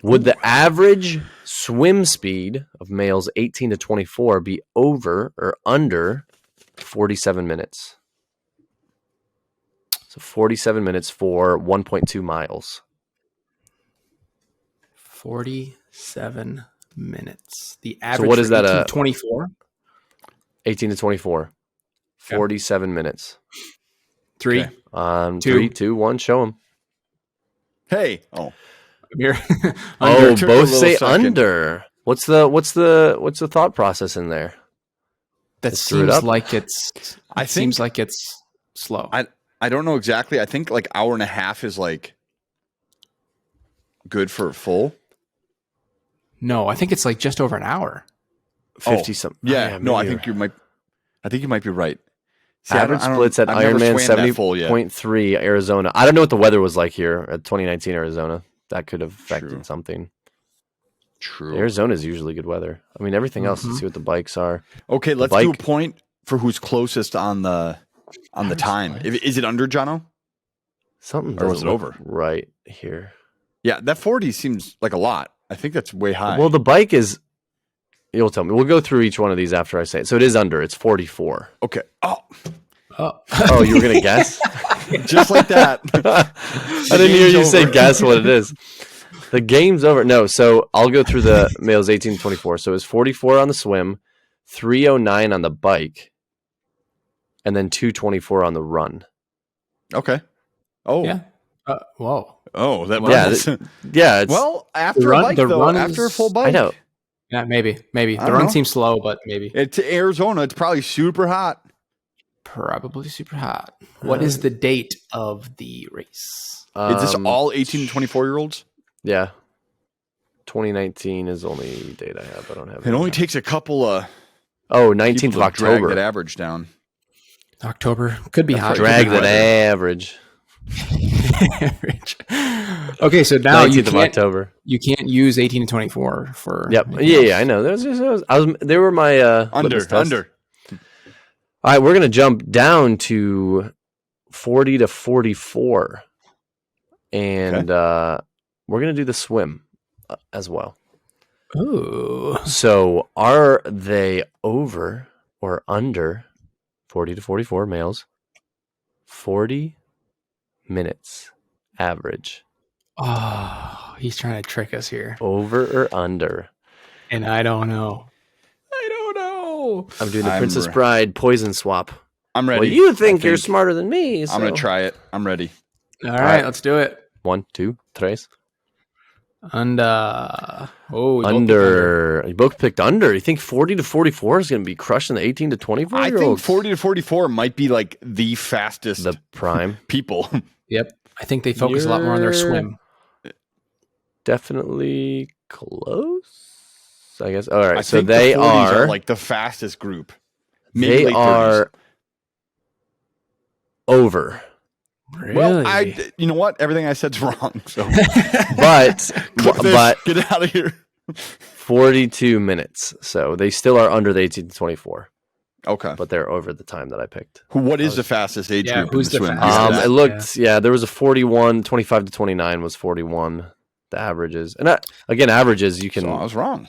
Would the average swim speed of males 18 to 24 be over or under 47 minutes? So 47 minutes for 1.2 miles. 47 minutes. The average. So what is that? 18 to 24? 18 to 24. 47 minutes. 3, Okay. 2, 3, 2, 1. Show them. Hey. Oh. Here. Oh, Took a both little say second. under. What's the thought process in there? That Let's screw it seems up. like it's. Seems like it's slow. I don't know exactly. I think like hour and a half is like good for full. No, I think it's like just over an hour. 50 something. Yeah. No, I maybe think you might be right. See, average splits at I've never Ironman swam that full yet. 70.3 Arizona. I don't know what the weather was like here at 2019 Arizona. That could have affected True. something. True. Arizona is usually good weather. I mean, everything else. Let's see what the bikes are. Okay, let's bike- do a point for who's closest on the time. Is it under, Jono? Something Or was doesn't it look over? right here. Yeah, that 40 seems like a lot. I think that's way high. Well, the bike is. You'll tell me. We'll go through each one of these after I say it. So it is under. It's 44. Okay. Oh, Oh, you were gonna guess? just like that. I didn't hear you say guess what it is. The game's over. No, so I'll go through the males 18 to 24. So it's 44 on the swim, 309 on the bike, and then 224 on the run. Okay. Oh. Yeah. Whoa. Oh, that Yeah, runs. Yeah, it's, Well, after The run- a bike, the though, run after a is- full bike. I know. Yeah, maybe. I The don't run know. seems slow, but maybe. It's Arizona. It's probably super hot. Probably super hot. What is the date of the race? Is this all 18 to 24-year-olds? Yeah. 2019 is the only date I have. I don't have It only takes a couple of 19th people of to drag October. that average down. October. Could be hot. Drag Could be that average. average. Okay, so now 19th you of can't, October. you can't use 18 to 24 for. Yep. anything Yeah, else. I know. They were my litmus test. Under. All right, we're going to jump down to 40 to 44. And we're going to do the swim as well. Ooh. So are they over or under 40 to 44 males? 40 minutes average. Oh, he's trying to trick us here. Over or under? And I don't know. I'm doing the Princess Bride poison swap. I'm ready. Well, you think you're smarter than me. So. I'm going to try it. I'm ready. All right, let's do it. 1, 2, 3. Under. Oh, Under. You both picked under. You think 40 to 44 is going to be crushing the 18 to 24 I year think olds? 40 to 44 might be like the fastest The prime. people. Yep. I think they focus a lot more on their swim. Definitely close, I guess. All right, I so think they the 40s are like the fastest group. they Maybe late 30s. are over. Really? Well, you know what? Everything I said's wrong. So But Clip this. but Get out of here. 42 minutes. So they still are under the 18 to 24, Okay. but they're over the time that I picked. What is the fastest age Yeah, group who's in the the swim? fastest? It looked there was a 41, 25 to 29 was 41. The averages. And again, averages you can So I was wrong.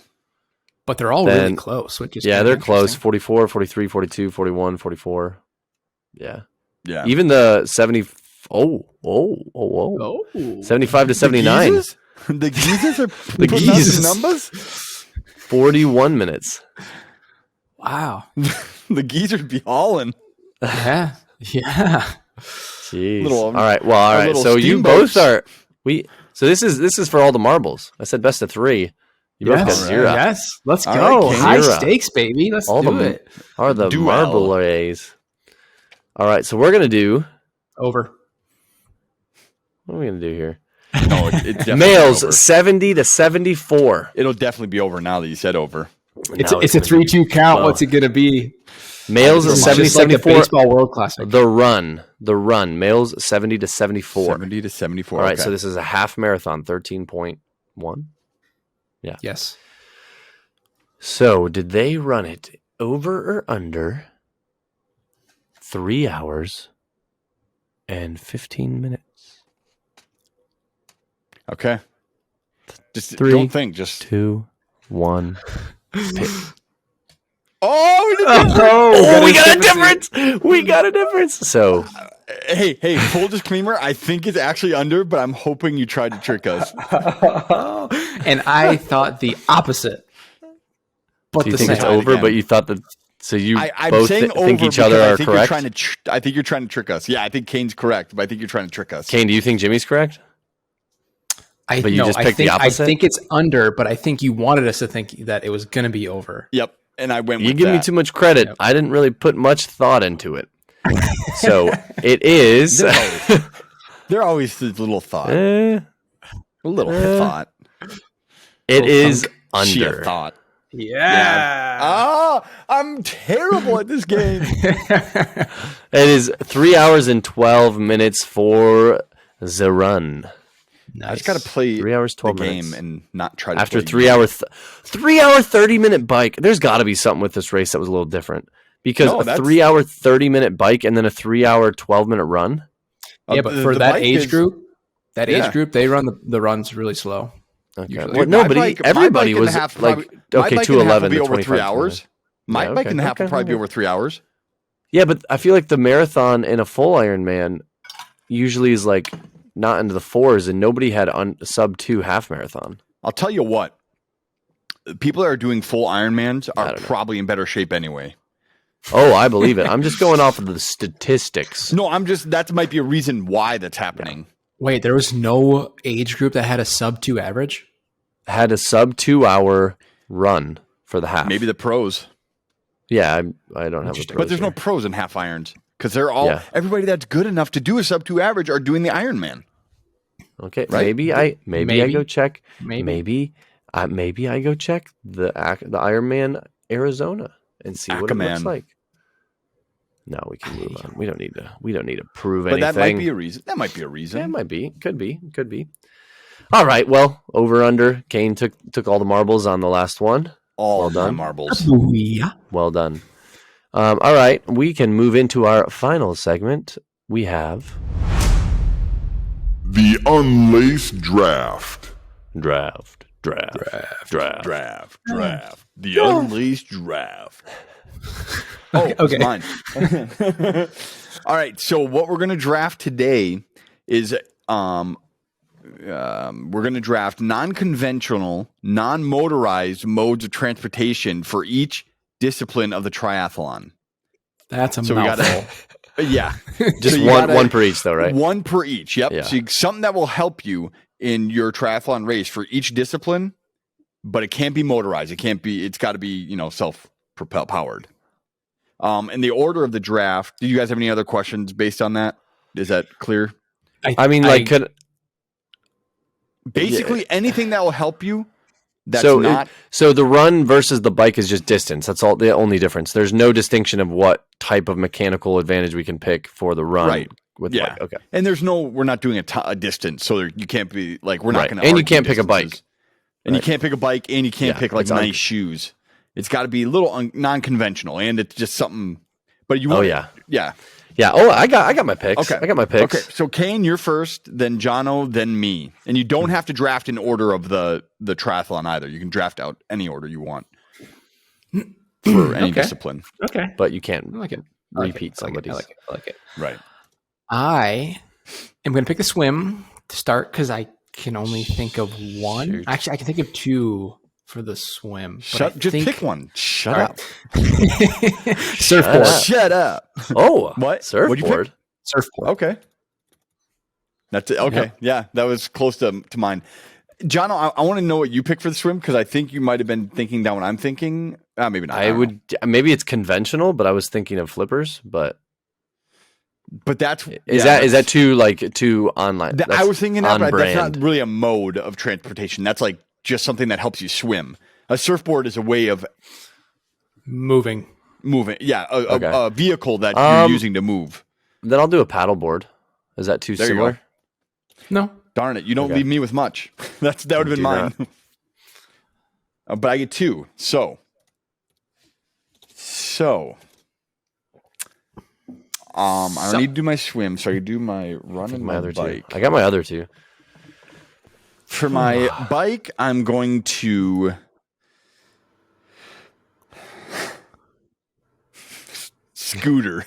But they're all really close, which is yeah, kinda they're close. interesting. 44, 43, 42, 41, 44. Yeah. Yeah. Even the 70 oh. Oh. 75 to 79. The geezers are The putting out these geezers. numbers? 41 minutes. Wow. The geezers be hauling. Yeah. Yeah. Jeez. Little, all right. Well, all right. little So you steamboats. both are so this is for all the marbles. I said best of 3. You both got Yes. 0. Yes. Let's All go. right, King. High 0. stakes, baby. Let's All do of them it. are the Duel. marble arrays. All right. So we're going to do Over. what are we going to do here? No, it's definitely Males over. 70 to 74. It'll definitely be over now that you said over. It's Now a gonna 3-2 count. low. What's it going to be? Males It's 70 just like the 74. baseball world classic. The run. Males 70 to 74. 70 to 74. All right, okay. so this is a half marathon, 13.1. Yes. So did they run it over or under 3 hours and 15 minutes. Okay. Just 3, don't think. Just 2, 1. Oh, we got a difference. We got a difference. So, hey, full disclaimer. I think it's actually under, but I'm hoping you tried to trick us. And I thought the opposite. But do you the think same. it's over? But you thought that. So you I'm both saying think over each other are I think correct. I think you're trying to trick us. Yeah, I think Kane's correct, but I think you're trying to trick us. Kane, do you think Jimmy's correct? But you just picked the opposite? I think it's under, but I think you wanted us to think that it was going to be over. Yep, and I went with You give that. me too much credit. Yep. I didn't really put much thought into it. So it is. There are always this little thought. A little thought. It is under. Sheer thought. Yeah. Ah, I'm terrible at this game. It is 3 hours and 12 minutes for the run. Nice. I just got to play 3 hours, 12 the minutes. game and not try to after 3 hour 30-minute bike. There's got to be something with this race that was a little different because a 3 hour 30-minute bike and then a 3 hour 12-minute run. Yeah, but for that age group, they run the runs really slow. Okay. Well, nobody, everybody was like, okay, 2:11 to over 3 hours. My bike and a half will probably be over 3 hours. Yeah, but I feel like the marathon in a full Ironman usually is like not into the 4s, and nobody had sub 2 half marathon. I'll tell you what, people that are doing full Ironmans are probably in better shape anyway. Oh, I believe it. I'm just going off of the statistics. No, that might be a reason why that's happening. Yeah. Wait, there was no age group that had a sub 2 average? Had a sub 2 hour run for the half. Maybe the pros. Yeah, I don't have a pros. But there's no pros in half irons because they're all everybody that's good enough to do a sub 2 average are doing the Ironman. Okay, right? Maybe I go check. Maybe I go check the Ironman Arizona and see what it looks like. No, we can move on. We don't need to prove anything. But that might be a reason. That might be a reason. Yeah, it might be. Could be. All right. Well, over under. Kane took all the marbles on the last one. All done. Marbles. Yeah. Well done. All right. We can move into our final segment. We have the Unlaced Draft. Draft. The Unlaced Draft. Oh, okay. It's mine. All right. So what we're going to draft today is we're going to draft non-conventional, non-motorized modes of transportation for each discipline of the triathlon. That's a mouthful. Yeah. Just one per each, though, right? One per each. Yep. Yeah. So something that will help you in your triathlon race for each discipline, but it can't be motorized. It's got to be, self-propelled powered. And the order of the draft, do you guys have any other questions based on that? Is that clear? Basically anything that will help you. So the run versus the bike is just distance. That's all. The only difference. There's no distinction of what type of mechanical advantage we can pick for the run. Right. With the bike. Okay. And we're not doing a distance, so you can't be like we're not going to. And you can't pick a bike. And you can't pick a bike, and you can't pick nice shoes. It's got to be a little non-conventional, and it's just something. But you want, yeah. Oh, I got my picks. Okay, I got my picks. Okay, so Kane, you're first, then Jono, then me, and you don't have to draft in order of the triathlon either. You can draft out any order you want for any discipline. Okay, but you can't repeat somebody's. I like it. Right. I am going to pick the swim to start because I can only think of one. Shoot. Actually, I can think of two for the swim. Just pick one. Shut up. Surfboard. Shut up. Oh, what? Surfboard. Surfboard. Okay. That's it. Okay. Yeah, that was close to mine. John, I want to know what you picked for the swim because I think you might have been thinking down what I'm thinking. Maybe not. Maybe it's conventional, but I was thinking of flippers. But that's is that too online? I was thinking that, but that's not really a mode of transportation. That's like just something that helps you swim. A surfboard is a way of moving. Yeah, a vehicle that you're using to move. Then I'll do a paddleboard. Is that too similar? No. Darn it! You don't leave me with much. That would have been mine. But I get two. So So, I need to do my swim, so I can do my run and my other bike. two. I got my other two. For my bike, I'm going to scooter.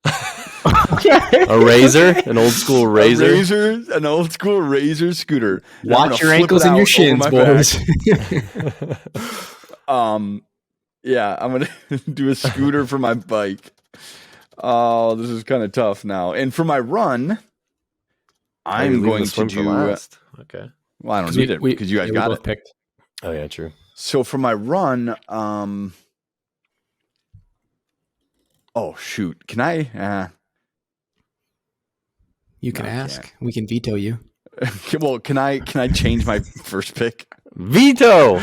A razor, an old school razor, an old school razor scooter. Watch your ankles and your shins, boys. Yeah, I'm gonna do a scooter for my bike. Oh, this is kind of tough now. And for my run, I'm going to do. Okay. Well, I don't need it because you guys got it picked. Oh yeah, true. So for my run, oh shoot, can I? You can ask. We can veto you. Well, can I change my first pick? Veto.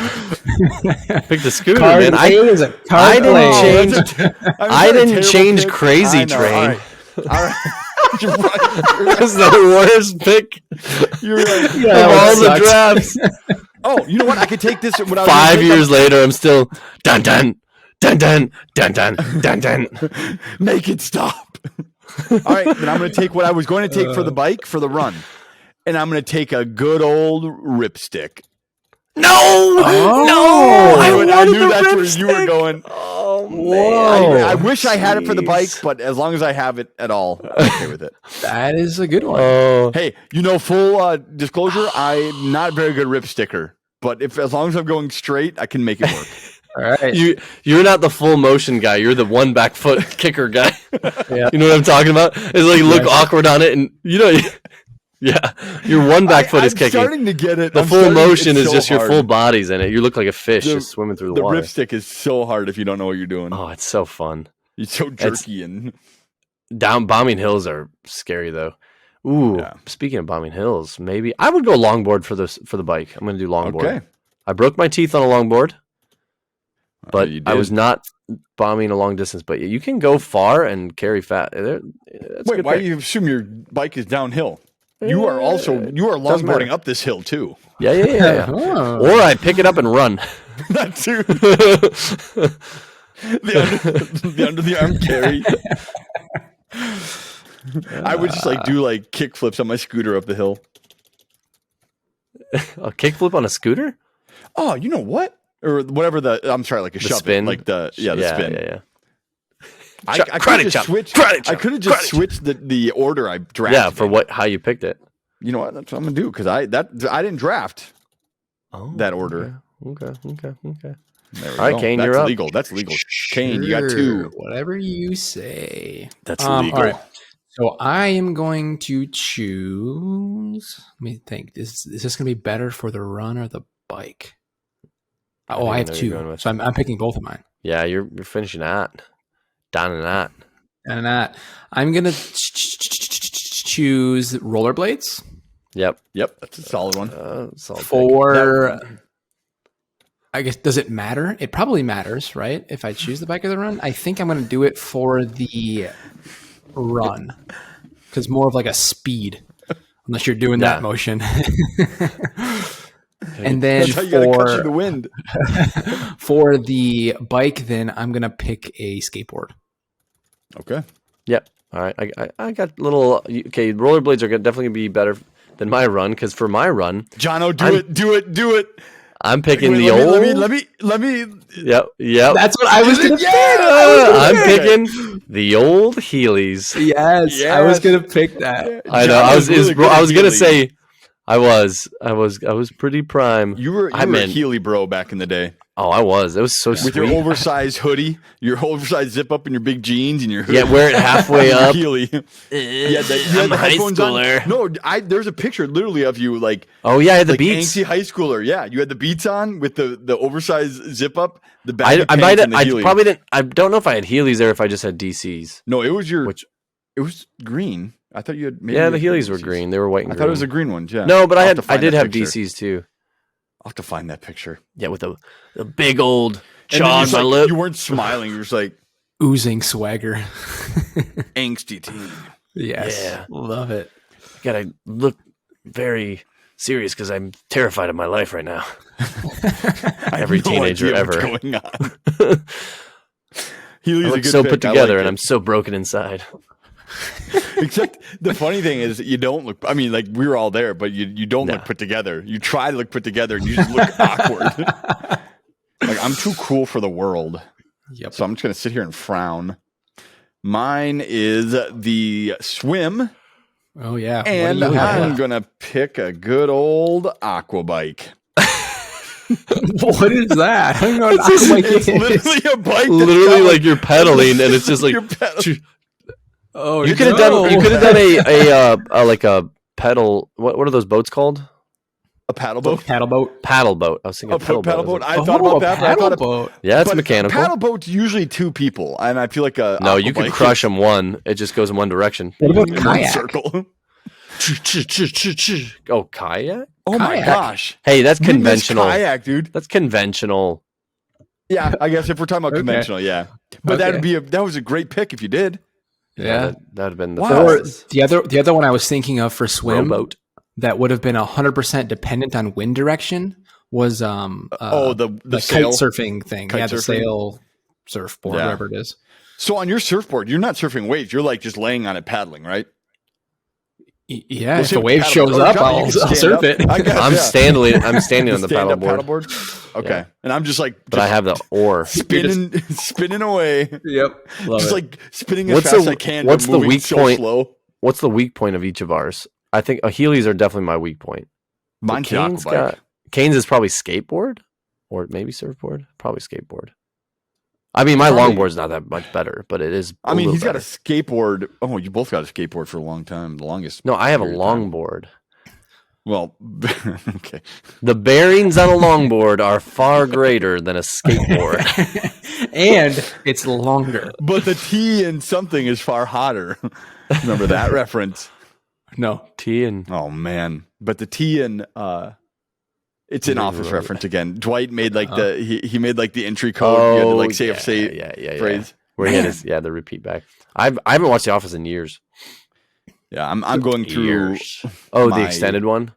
Pick the scooter, man. I didn't change Crazy Train. All right. You're right. That's the worst pick. You're right. Yeah, of all the drafts. Oh, you know what? I could take this. 5 years later, I'm still dun dun dun dun dun dun dun dun. Make it stop. All right, then I'm going to take what I was going to take for the bike for the run, and I'm going to take a good old ripstick. No, I knew that's where you were going. Oh man, I wish I had it for the bike, but as long as I have it at all, I'm okay with it. That is a good one. Hey, full disclosure, I'm not a very good ripsticker, but as long as I'm going straight, I can make it work. All right, you're not the full motion guy. You're the one back foot kicker guy. Yeah. You know what I'm talking about? It's like look awkward on it, and yeah, your one back foot is kicking. I'm starting to get it. The full motion is just your full body's in it. You look like a fish just swimming through the water. The ripstick is so hard if you don't know what you're doing. Oh, it's so fun. It's so jerky and bombing hills are scary though. Ooh, speaking of bombing hills, maybe I would go longboard for the bike. I'm going to do longboard. Okay. I broke my teeth on a longboard, but I was not bombing a long distance. But you can go far and carry fat. Wait, why do you assume your bike is downhill? You are longboarding up this hill too. Yeah. Oh. Or I pick it up and run. That too. the under the arm carry. I would just do kick flips on my scooter up the hill. A kickflip on a scooter? Oh, you know what? Or whatever I'm sorry, like a shove spin. The spin. Yeah. I could have just switched the order I drafted. Yeah, for how you picked it. You know what? That's what I'm gonna do because I didn't draft that order. Okay. There we All right, go. Kane, That's you're legal. up. That's legal. Kane, you got 2. Whatever you say. That's legal. All right. So I am going to choose. Let me think. Is this going to be better for the run or the bike? I have 2, so I'm picking both of mine. Yeah, you're finishing that. Down and that. And that I'm gonna choose rollerblades. Yep, that's a solid one. For I guess, does it matter? It probably matters, right? If I choose the bike or the run, I think I'm gonna do it for the run because more of like a speed, unless you're doing that motion. And then that's how you gotta cut through the wind. For the bike, then I'm gonna pick a skateboard. Okay. Yep. All right. I got little. Okay, rollerblades are definitely gonna be better than my run because for my run, Jono, do it. I'm picking the old. Let me. Yep. That's what I was gonna pick. I'm picking the old Heelys. Yes, I was gonna pick that. I know. I was gonna say. I was pretty prime. You were a Heely bro back in the day. Oh, I was. It was so sweet. With your oversized hoodie, your oversized zip up, and your big jeans, and your hoodie. Yeah, wear it halfway up. Heely. I'm a high schooler. No, there's a picture literally of you like. Oh yeah, I had the Beats. Angsty high schooler. Yeah, you had the Beats on with the oversized zip up. The back. I probably didn't. I don't know if I had Heelys there. If I just had DCs. No, it was it was green. I thought you had. Maybe the Heelys were green. They were white and green. I thought it was the green ones. Yeah. No, but I did have DCs too. I'll have to find that picture. Yeah, with the big old chaw on my lip. You weren't smiling. You were just like oozing swagger. Angsty teen. Yes. Yeah. Love it. Gotta look very serious because I'm terrified of my life right now. Every teenager ever. What's going on. Healy's I a look good so pick. put I together, like and it. I'm so broken inside. Except the funny thing is you don't look. I mean, like we were all there, but you don't Nah. look put together. You try to look put together, and you just look awkward. Like I'm too cool for the world. Yep. So I'm just gonna sit here and frown. Mine is the swim, Oh yeah. and What do you I'm have? gonna pick a good old aqua bike. What is that? I don't know what an aqua bike It's is. literally a bike. Literally, like you're pedaling, and it's just like you're pedaling. Oh, you could have done. You could have done a like a pedal. What are those boats called? A paddle boat. paddle boat. Paddle boat. I was thinking A paddle boat. I thought Oh, about a that. But I paddle thought boat. Yeah, it's but mechanical. Paddle boat's usually 2 people, and I feel like a No, aqua you can bike crush is them one. It just goes in one direction. What about in one kayak? circle. Oh, kayak? Oh my Kayak. gosh! Hey, that's We missed conventional. kayak, dude. That's conventional. Yeah, I guess if we're talking about Okay. conventional, yeah. But Okay. that was a great pick if you did. Yeah. That would have been the Wow. Or fastest. the other one I was thinking of for swim Rowboat. that would have been 100% dependent on wind direction was the kite sail. surfing thing. Kite Yeah, the surfing? sail surfboard, Yeah. whatever it is. So on your surfboard, you're not surfing waves. You're like just laying on it paddling, right? Yeah, Well, if say a wave paddle- shows or up, John, you I'll can stand surf up. it. I guess, I'm yeah. standing. I'm standing on the Stand up paddleboard, paddleboard. Okay, Yeah. and I'm just like, but I have the oar. spinning away, Yep. Love just it. like spinning as What's fast as the- I can. what's but the moving weak so point? Slow. What's the weak point of each of ours? I think Heelys are definitely my weak point. So Mine's the aqua bike. Kane's is probably skateboard or maybe surfboard. Probably skateboard. I mean, my Probably- longboard's not that much better, but it is. I mean, little he's got a better. skateboard. Oh, you both got a skateboard for a long time. The longest. No, I have a period of time. longboard. Well, okay. The bearings on a longboard are far greater than a skateboard. And it's longer. But the T in something is far hotter. Remember that reference? No. T and Oh man! But the T in it's an Office reference again. Dwight made like he made like the entry code. You had to like say phrase. Where he had his the repeat back. I haven't watched The Office in years. Yeah, I'm going through Years. Oh, the my extended one.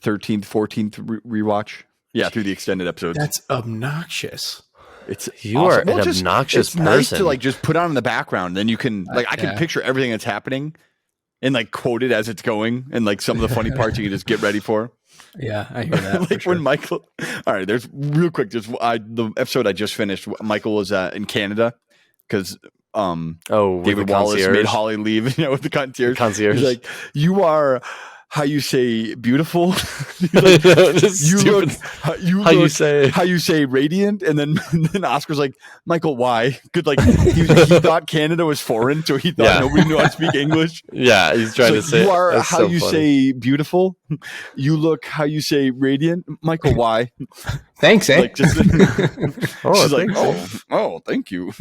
13th, 14th rewatch. Yeah, through the extended episodes. That's obnoxious. It's You awesome. are an Well, it's obnoxious It's nice to person. like just put on in the background. Then you can like I can Yeah. picture everything that's happening and like quote it as it's going, and like some of the funny parts you can just get ready for. Yeah, I hear that. Like when Michael. All right, there's real quick. Just the episode I just finished. Michael was in Canada because with David the Wallace concierge. made Holly leave. You know, with the concierge. Concierge. He's like, you are. How you say beautiful? Just you stupid. look. How you How you look- say- How you say radiant? And then Oscar's like, Michael, why? Good. Like he thought Canada was foreign, so he thought Yeah. nobody knew how to speak English. Yeah, he's trying to So say you are that's how so you funny. say beautiful. You look how you say radiant. Michael, why? Thanks, eh? Like just. Oh, she's like, thanks. oh, thank you.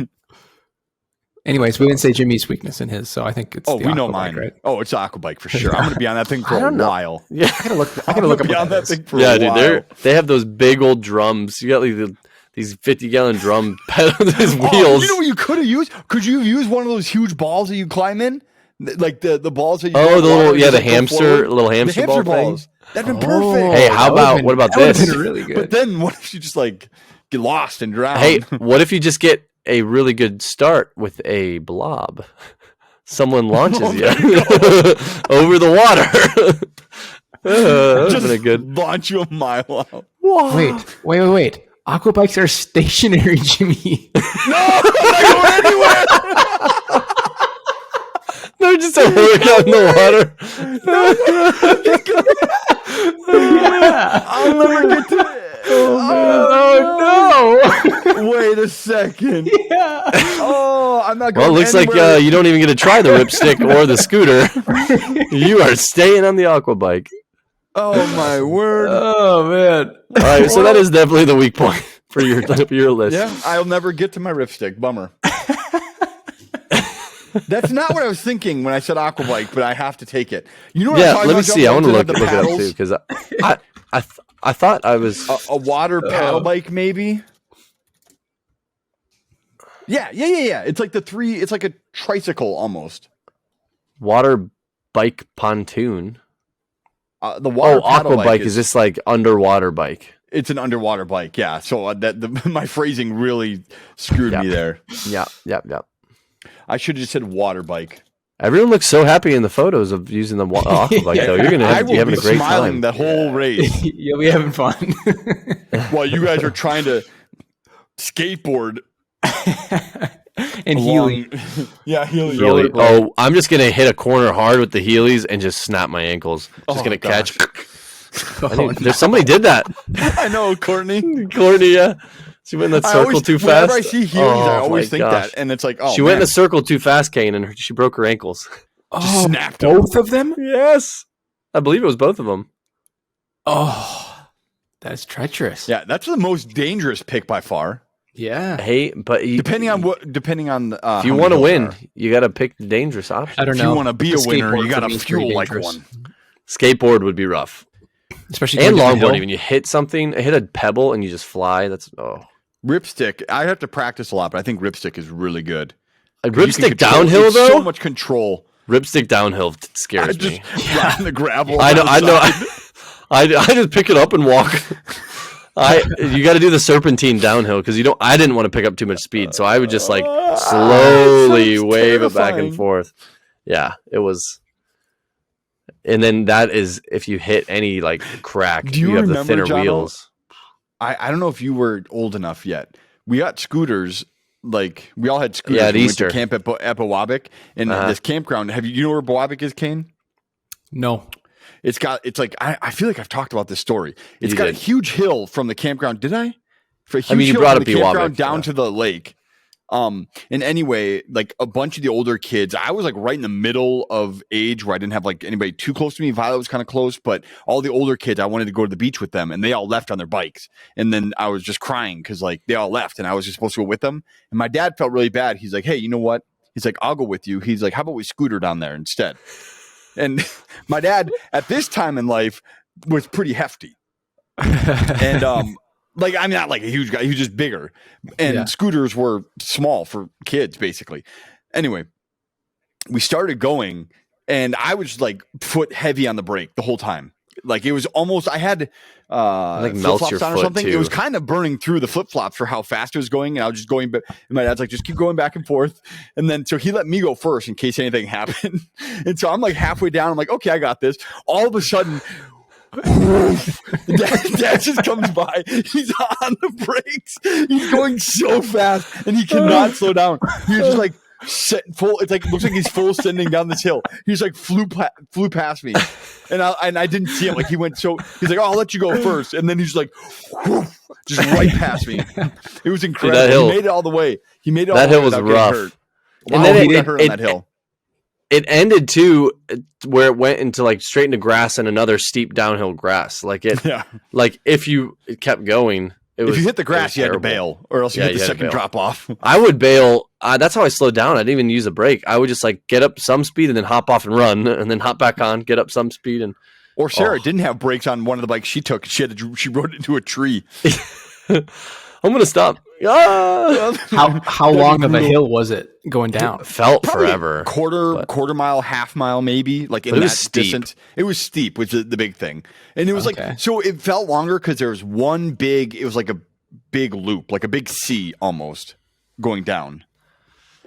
Anyways, we didn't say Jimmy's weakness in his, so I think it's Oh, the we know aqua bike, mine. right? Oh, it's Aquabike for sure. I'm gonna be on that thing for I a don't know. while. Yeah, I gotta look I'm up gonna be what on that that is. thing for yeah, a dude. while. They have those big old drums. You got like these 50-gallon drum pedals, these Oh, wheels. you know what you could have used? Could you have used one of those huge balls that you climb in? Like the balls that you Oh, go the water little and yeah, just, the like, go hamster, forward? little The hamster ball balls. thing. That'd been Oh, perfect. Hey, that how would've about been- what about that would've this? been really good. But then what if you just like get lost and drown? Hey, what if you just get a really good start with a blob? Someone launches you over the water. That just been a good. launch you a mile out. Wait. Aqua bikes are stationary, Jimmy. They're just at work out in the water. I'll never get to it. Oh no! Wait a second. Oh, I'm not going. Well, it looks anywhere. like you don't even get to try the ripstick or the scooter. You are staying on the aqua bike. Oh my word. Oh man! All right, so that is definitely the weak point for your list. Yeah, I'll never get to my ripstick. Bummer. That's not what I was thinking when I said aqua bike, but I have to take it. You know what I'm Yeah, talking let me about, see. I John? want to When look the it up paddles? too because I thought I was. A water paddle bike, maybe. Yeah. It's like it's like a tricycle almost. Water bike pontoon. The water paddle aqua bike is just like underwater bike. It's an underwater bike, yeah. So my phrasing really screwed me there. Yeah. I should have just said water bike. Everyone looks so happy in the photos of using the aqua bike, though. You're having a great time. The whole race. You'll be having fun. While you guys are trying to skateboard and Healy. Yeah, Healy. Healy. Oh, I'm just gonna hit a corner hard with the Heelys and just snap my ankles. Just gonna catch. There's somebody did that. I know, Courtney. Yeah. She went in that circle too fast. Whenever I see Heelys, I always think that, and it's like, oh, she went in a circle too fast, Kane, and she broke her ankles. Oh, snapped both of them? Yes, I believe it was both of them. Oh, that's treacherous. Yeah, that's the most dangerous pick by far. Yeah. Hey, but depending on if you want to win, you got to pick the dangerous option. I don't know. If you want to be a winner, you got to fuel like one. Skateboard would be rough, especially and longboard. Even you hit something, hit a pebble, and you just fly. That's ripstick. I have to practice a lot, but I think ripstick is really good. Ripstick downhill though, so much control. Ripstick downhill scares me. Ride in the gravel. I know. I just pick it up and walk. You got to do the serpentine downhill because I didn't want to pick up too much speed, so I would just like slowly wave it back and forth. Yeah, it was. And then that is if you hit any like crack, you have the thinner wheels. I don't know if you were old enough yet. We got scooters. Like we all had scooters. Yeah, at Easter. Went to camp at Bowabic, and this campground. You know where Bowabic is, Kane? No. It's like I feel like I've talked about this story. It's got a huge hill from the campground. Did I? You brought up the campground down to the lake. And anyway, like a bunch of the older kids, I was like right in the middle of age where I didn't have like anybody too close to me. Violet was kind of close, but all the older kids, I wanted to go to the beach with them, and they all left on their bikes. And then I was just crying because like they all left, and I was just supposed to go with them. And my dad felt really bad. He's like, "Hey, you know what?" He's like, "I'll go with you." He's like, "How about we scooter down there instead?" And my dad at this time in life was pretty hefty. And like I'm not like a huge guy, he was just bigger. And scooters were small for kids, basically. Anyway, we started going, and I was like foot heavy on the brake the whole time. Like it was almost I had like flip-flops on or something. Too. It was kind of burning through the flip-flops for how fast it was going, and I was just going, but my dad's like, just keep going back and forth. And then so he let me go first in case anything happened. And so I'm like halfway down, I'm like, okay, I got this. All of a sudden Dad just comes by. He's on the brakes. He's going so fast, and he cannot slow down. He's just like full. It's like looks like he's full sending down this hill. He's like flew past me, and I didn't see him. Like he went so. He's like, "Oh, I'll let you go first," and then he's like, just right past me. It was incredible. Dude, he made it all the way. He made it all that the way. That hill was rough. Hurt. Wow, and then he got hurt on that hill. It ended too where it went into like straight into grass and another steep downhill grass. Like like if you kept going, if you hit the grass, you had to bail, or else you hit the second drop off. I would bail. That's how I slowed down. I didn't even use a brake. I would just like get up some speed and then hop off and run, and then hop back on, get up some speed, and. Or Sarah didn't have brakes on one of the bikes she took. She rode into a tree. I'm gonna stop. How long of a hill was it going down? It felt probably forever. Quarter mile, half mile, maybe. Like in that distance. It was steep, which is the big thing. And it was like so. It felt longer because there was one big. It was like a big loop, like a big C almost going down.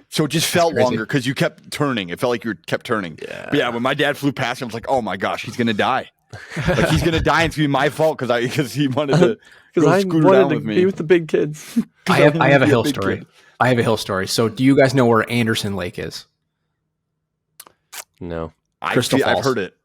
So it just felt longer because you kept turning. It felt like you kept turning. Yeah. But yeah, when my dad flew past him, I was like, "Oh my gosh, he's gonna die! Like he's gonna die, and it's gonna be my fault because he wanted to go scooter down with me." Be with the big kids. I have a hill story. I have a hill story. So, do you guys know where Anderson Lake is? No, Crystal Falls. I've heard it.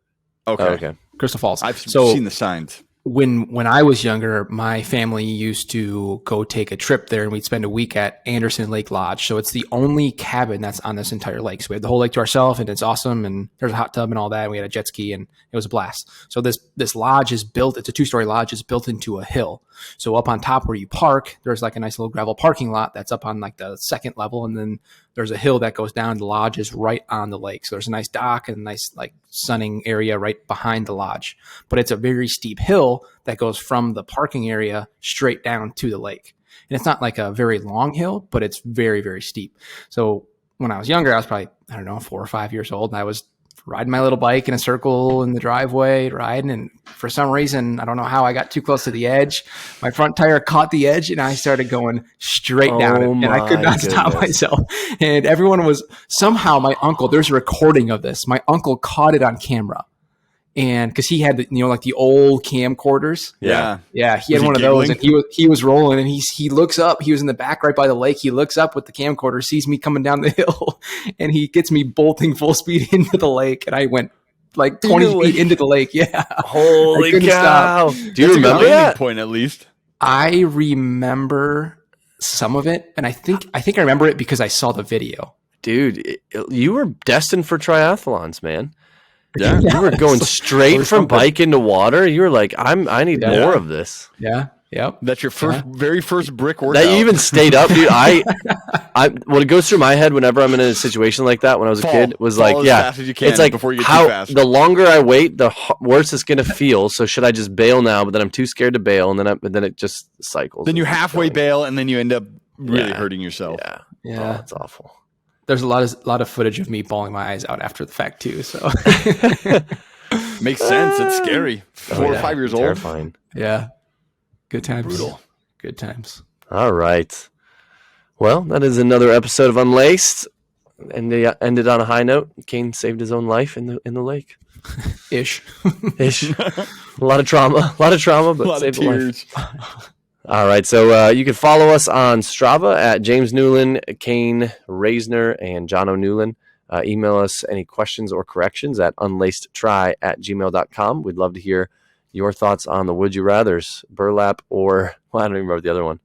Okay. Crystal Falls. I've seen the signs. When I was younger, my family used to go take a trip there, and we'd spend a week at Anderson Lake Lodge. So it's the only cabin that's on this entire lake. So we had the whole lake to ourselves, and it's awesome. And there's a hot tub and all that. And we had a jet ski, and it was a blast. So this lodge is built. It's a 2-story lodge. It's built into a hill. So up on top where you park, there's like a nice little gravel parking lot that's up on like the second level, and then there's a hill that goes down. The lodge is right on the lake. So there's a nice dock and a nice like sunning area right behind the lodge. But it's a very steep hill that goes from the parking area straight down to the lake. And it's not like a very long hill, but it's very, very steep. So when I was younger, I was probably, 4 or 5 years old, and I was riding my little bike in a circle in the driveway, riding, and for some reason, I don't know how, I got too close to the edge. My front tire caught the edge, and I started going straight down it, and I could not stop myself. And everyone was somehow, my uncle, there's a recording of this. My uncle caught it on camera. And because he had the, like the old camcorders, he had one of those, and he was rolling, and he looks up. He was in the back right by the lake. He looks up with the camcorder, sees me coming down the hill, and he gets me bolting full speed into the lake, and I went like 20 feet into the lake. Yeah, holy cow! Stop. Do you remember that point? At least I remember some of it, and I think I remember it because I saw the video. Dude, you were destined for triathlons, man. Yeah, you were going straight from bike into water. You were like, I need more of this. Yeah, yep. That's your very first brick workout. That you even stayed up, dude. I what goes through my head whenever I'm in a situation like that when I was a kid was like, as fast as you can, it's like before you get too fast. The longer I wait, the worse it's gonna feel. So should I just bail now? But then I'm too scared to bail, and then it just cycles. Then you halfway bail, and then you end up really hurting yourself. Yeah, that's awful. There's a lot of footage of me bawling my eyes out after the fact too. So makes sense. It's scary. 4 or 5 years old. Terrifying. Yeah. Good times. Brutal. Good times. All right. Well, that is another episode of Unlaced, and they ended on a high note. Kane saved his own life in the lake. Ish. A lot of trauma, but a lot saved of tears. Life. All right, so you can follow us on Strava at James Newland, Kane Reisner, and John O'Newland. Email us any questions or corrections at unlacedtry@gmail.com. We'd love to hear your thoughts on the Would You Rathers, burlap or, I don't even remember the other one.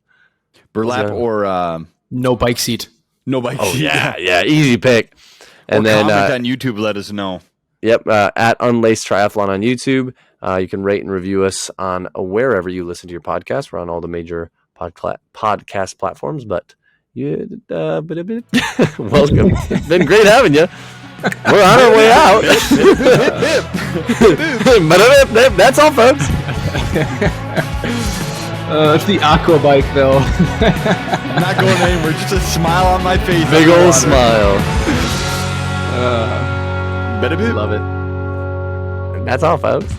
Burlap or... no bike seat. No bike seat. Yeah, easy pick. And then comment on YouTube, let us know. Yep, at Unlaced Triathlon on YouTube. You can rate and review us on wherever you listen to your podcast. We're on all the major podcast platforms, but welcome. It's been great having you. We're on our way out. That's all, folks. It's the aqua bike, though. I'm not going anywhere. Just a smile on my face. Big old smile. Love it. That's all, folks.